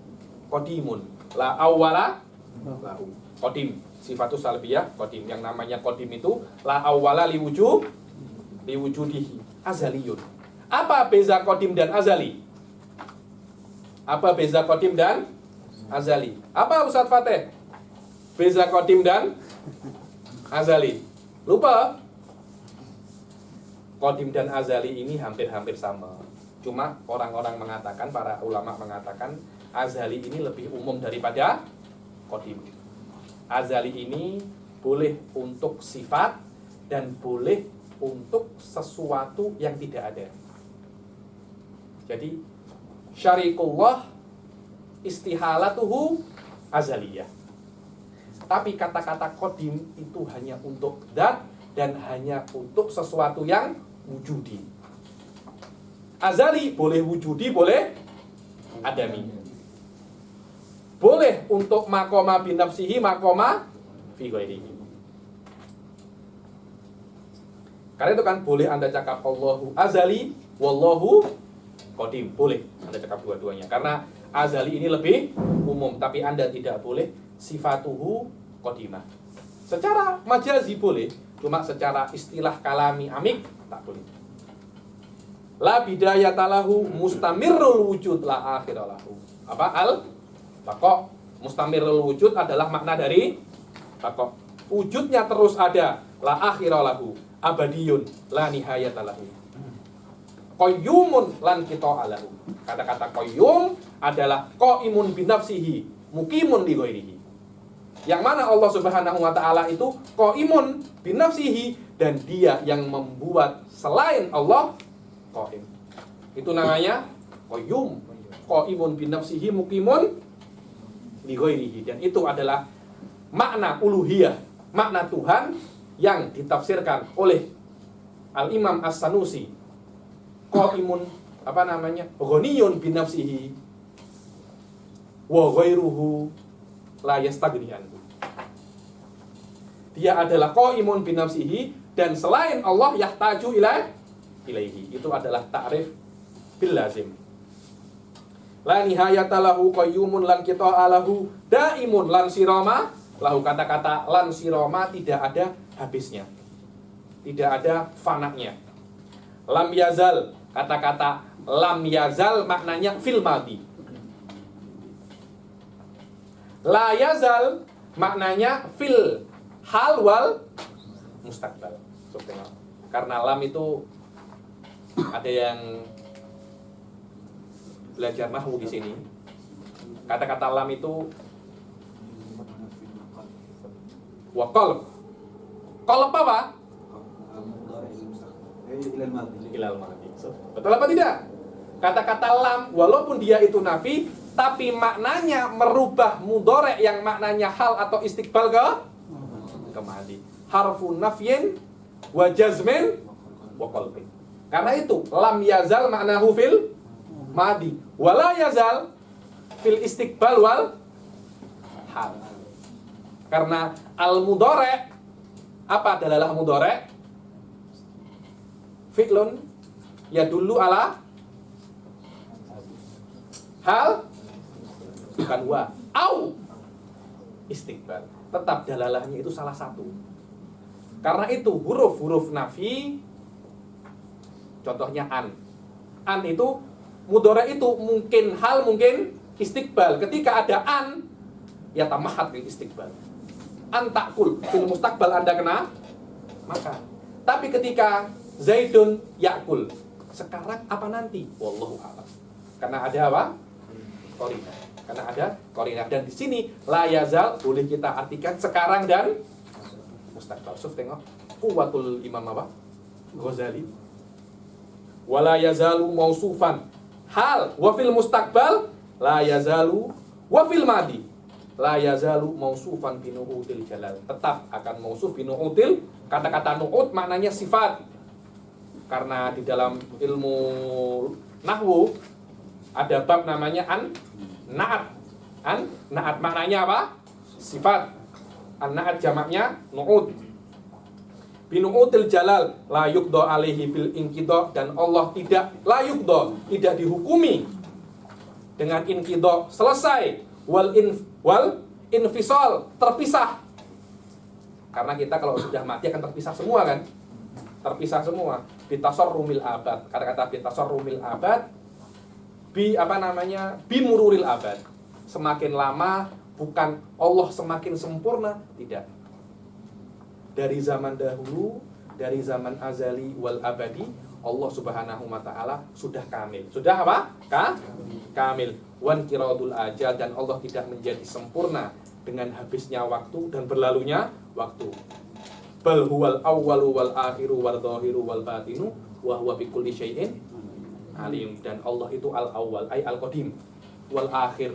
qadimun la awwala lahu. Qadim, sifatus salbiyah qadim. Yang namanya qadim itu la awwala liwujudihi, azaliyun. Apa beza qadim dan azali? Apa beza qadim dan azali? Apa Ustaz Fateh? Beza qadim dan azali. Lupa? Qadim dan azali ini hampir-hampir sama. Cuma orang-orang mengatakan, para ulama mengatakan azali ini lebih umum daripada qadim. Azali ini boleh untuk sifat dan boleh untuk sesuatu yang tidak ada. Jadi syarikullah istihalatuhu azaliyah. Tapi kata-kata qadim itu hanya untuk zat dan hanya untuk sesuatu yang wujudi. azali, boleh wujudi, boleh adami. Boleh untuk makoma binafsihi, makoma fi ghairihi. Karena itu kan boleh Anda cakap Allahu azali, wallahu qadim. Boleh Anda cakap dua-duanya. Karena azali ini lebih umum, tapi Anda tidak boleh sifatuhu qadimah. Secara majazi boleh, cuma secara istilah kalami amik tak boleh. La bidayatalahu mustamirrul wujud la akhiralahu. Apa? Baqa. Mustamirrul wujud adalah makna dari baqa. Wujudnya terus ada, la akhiralahu. Abadiyun la nihayatalahu. Qayyumun lan qita'alahu. Kata-kata qayyum adalah qaimun binafsihi, muqimun li ghairihi. Yang mana Allah Subhanahu wa taala itu qaimun binafsihi, dan dia yang membuat selain Allah qaim. Itu namanya qayyum. Qaimun binafsihi, muqimun li ghairihi. Dan itu adalah makna uluhiyah, makna Tuhan yang ditafsirkan oleh Al-Imam As-Sanusi. Qaimun ghaniyun binafsihi wa ghairuhu la yastaghni anhu. Dia adalah qaimun binafsihi, dan selain Allah yahtaju ilaihi. Itu adalah ta'rif bil lazim. La nihayata lahu qayyumun lan qita'a lahu daimun lan sirama lahu. Kata-kata lan sirama tidak ada habisnya, tidak ada fananya. Lam yazal, kata-kata lam yazal maknanya fil madi. La yazal maknanya fil hal wal mustaqbal. Karena lam itu ada yang belajar nahwu di sini. Kata-kata lam itu wa qalb. Qalb apa? Ilal madi. Betul apa tidak? Kata-kata lam walaupun dia itu nafi, tapi maknanya merubah mudhari yang maknanya hal atau istiqbal ke madi. Harfu nafyin wa jazmin wa qalbin. Karena itu lam yazal maknahu fil madi, wala yazal fil istiqbal wal hal. Karena al mudhari, apa dalalah mudhari? Fi'lun yadullu ala hal, bukan wa, au istiqbal. Tetap dalalahnya itu salah satu. Karena itu huruf-huruf nafi, contohnya an itu mudhari itu mungkin hal, mungkin istiqbal. Ketika ada an, ya tamahat bil istiqbal. An takul, fil mustaqbal Anda kena makan. Tapi ketika Zaidun yakul, sekarang apa nanti? Wallahu a'lam. Karena ada apa? Qarinah. Karena ada qarinah. Dan di sini la yazal boleh kita artikan sekarang dan mustaqbal. Suf tengok kuwatul Imam apa? Ghazali. Wala yazalu mausufan hal wa fil mustaqbal la yazalu wa fil madi la yazalu mausufan bi nu'util jalal. Tetap akan mausuf bi nu'util. Kata-kata nu'ut maknanya sifat. Karena di dalam ilmu nahwu ada bab namanya an-na'at. An-na'at maknanya apa? Sifat. An-na'at jamaknya nu'ut. Bi nu'util jalal la yuqda alaihi bil inqidha. Dan Allah tidak la yuqda, tidak dihukumi dengan inqidha, selesai, wal infisal, terpisah. Karena kita kalau sudah mati akan terpisah semua kan? Terpisah semua. Bitasarrumil abad. Kata-kata bitasarrumil abad, bi mururil abad. Semakin lama, bukan Allah semakin sempurna, tidak. Dari zaman dahulu, dari zaman azali wal abadi, Allah Subhanahu wa taala sudah kamil. Sudah apa? Kamil. Wan kiradul ajal, dan Allah tidak menjadi sempurna dengan habisnya waktu dan berlalunya waktu. Bal huwal awwalu wal akhiru wal dhahiru wal batinu wa huwa bikulli syai'in alim. Dan Allah itu al-awwal ay al-qadim, wal akhir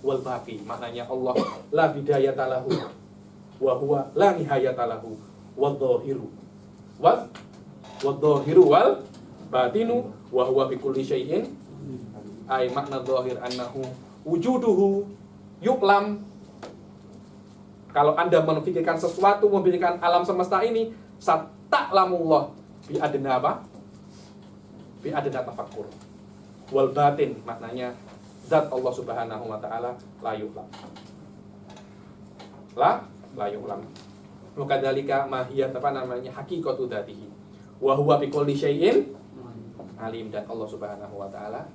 wal baqi. Maknanya Allah la bidayata lahu wa huwa la nihayata lahu wal dhahiru wal batinu wa huwa bi kulli syai'in ay makna dhahir annahu wujuduhu yuqlam. Kalau Anda memikirkan sesuatu, memikirkan alam semesta ini, sata'lamullah bi adna apa? Bi adna tafakkur. Wal batin maknanya zat Allah Subhanahu wa taala la yuqlam. La yuqlam. Mukadzalika mahiyat apa namanya? Haqiqatu dzatihi. Wa huwa bi kulli syai'in alim, dan Allah Subhanahu wa taala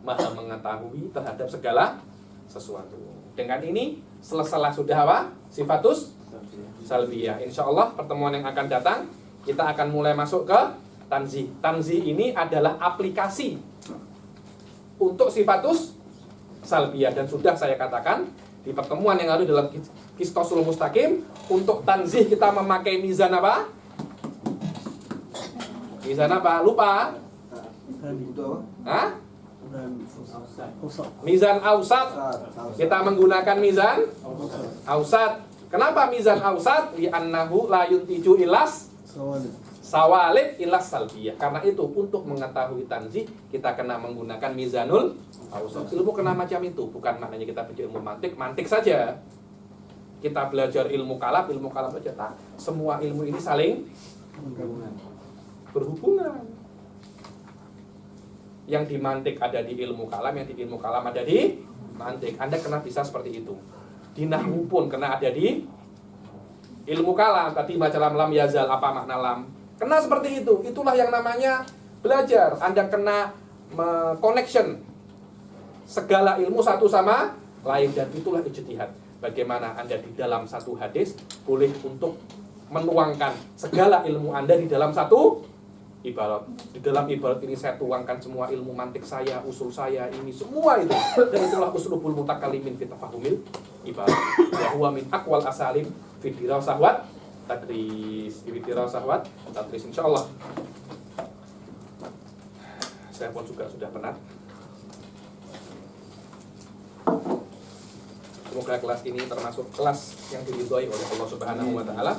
Maha mengetahui terhadap segala sesuatu. Dengan ini selesai sudah apa? Sifatus salbiyah. Insyaallah pertemuan yang akan datang kita akan mulai masuk ke tanzih. Tanzih ini adalah aplikasi untuk sifatus salbiyah, dan sudah saya katakan di pertemuan yang lalu dalam Qistosul Mustaqim, untuk tanzih kita memakai mizan apa? Mizan apa? Lupa? Hah? Mizan ausat. Kita menggunakan mizan ausat. Kenapa mizan ausat? Li annahu la yuntiju ilas sawalid ilas salbiyah. Karena itu untuk mengetahui tanzih kita kena menggunakan mizanul ausat. Ilmu kena macam itu, bukan maknanya kita belajar ilmu mantik saja. Kita belajar ilmu kalam saja. Tak. Semua ilmu ini saling berhubungan. Yang di mantik ada di ilmu kalam, yang di ilmu kalam ada di mantik. Anda kena bisa seperti itu. Di nahwu pun kena ada di ilmu kalam. Tadi baca lam yazal, apa makna lam? Kena seperti itu. Itulah yang namanya belajar. Anda kena connection segala ilmu satu sama lain, dan itulah ijtihad. Bagaimana Anda di dalam satu hadis boleh untuk menuangkan segala ilmu Anda di dalam satu ibarat. Di dalam ibarat ini saya tuangkan semua ilmu mantik saya, usul saya, ini semua itu. Dan itulah uslubul mutakallimin fi tafahumil ibarat. Wa huwa min aqwal asalim fi dirasah wa tadris. Fi dirasah wa tadris, insyaallah. Saya pun juga sudah penat. Semoga kelas ini termasuk kelas yang diridhoi oleh Allah Subhanahu wa taala,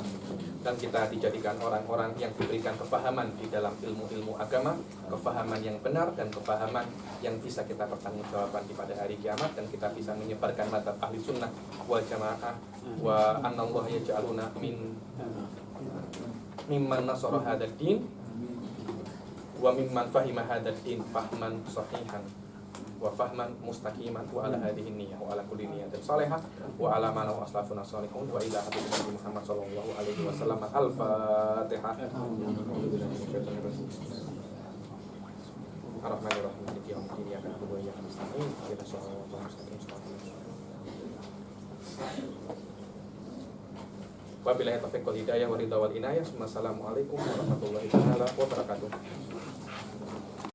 dan kita dijadikan orang-orang yang diberikan kefahaman di dalam ilmu-ilmu agama, kefahaman yang benar dan kefahaman yang bisa kita pertanggungjawabkan di pada hari kiamat, dan kita bisa menyebarkan madzhab ahli sunnah wal jamaah wa anallaha yaj'aluna mimman nasara hadzal din wa mimman fahima hadzal din fahman sahihan wa fahman mustaqiman wa ala hadhihi niyyah wa ala kulli niyyatin salihah wa ala ma lahu aslafuna salihun wa ila habibi Muhammad sallallahu alaihi wasallam. Al-Fatihah. Ar-Rahmanir-Rahim. Maliki yaumiddin. Iyyaka na'budu wa iyyaka nasta'in. Ihdinas siratal mustaqim. Wabillahi taufiq wal hidayah wa ridha wal inayah. Assalamualaikum warahmatullahi wabarakatuh.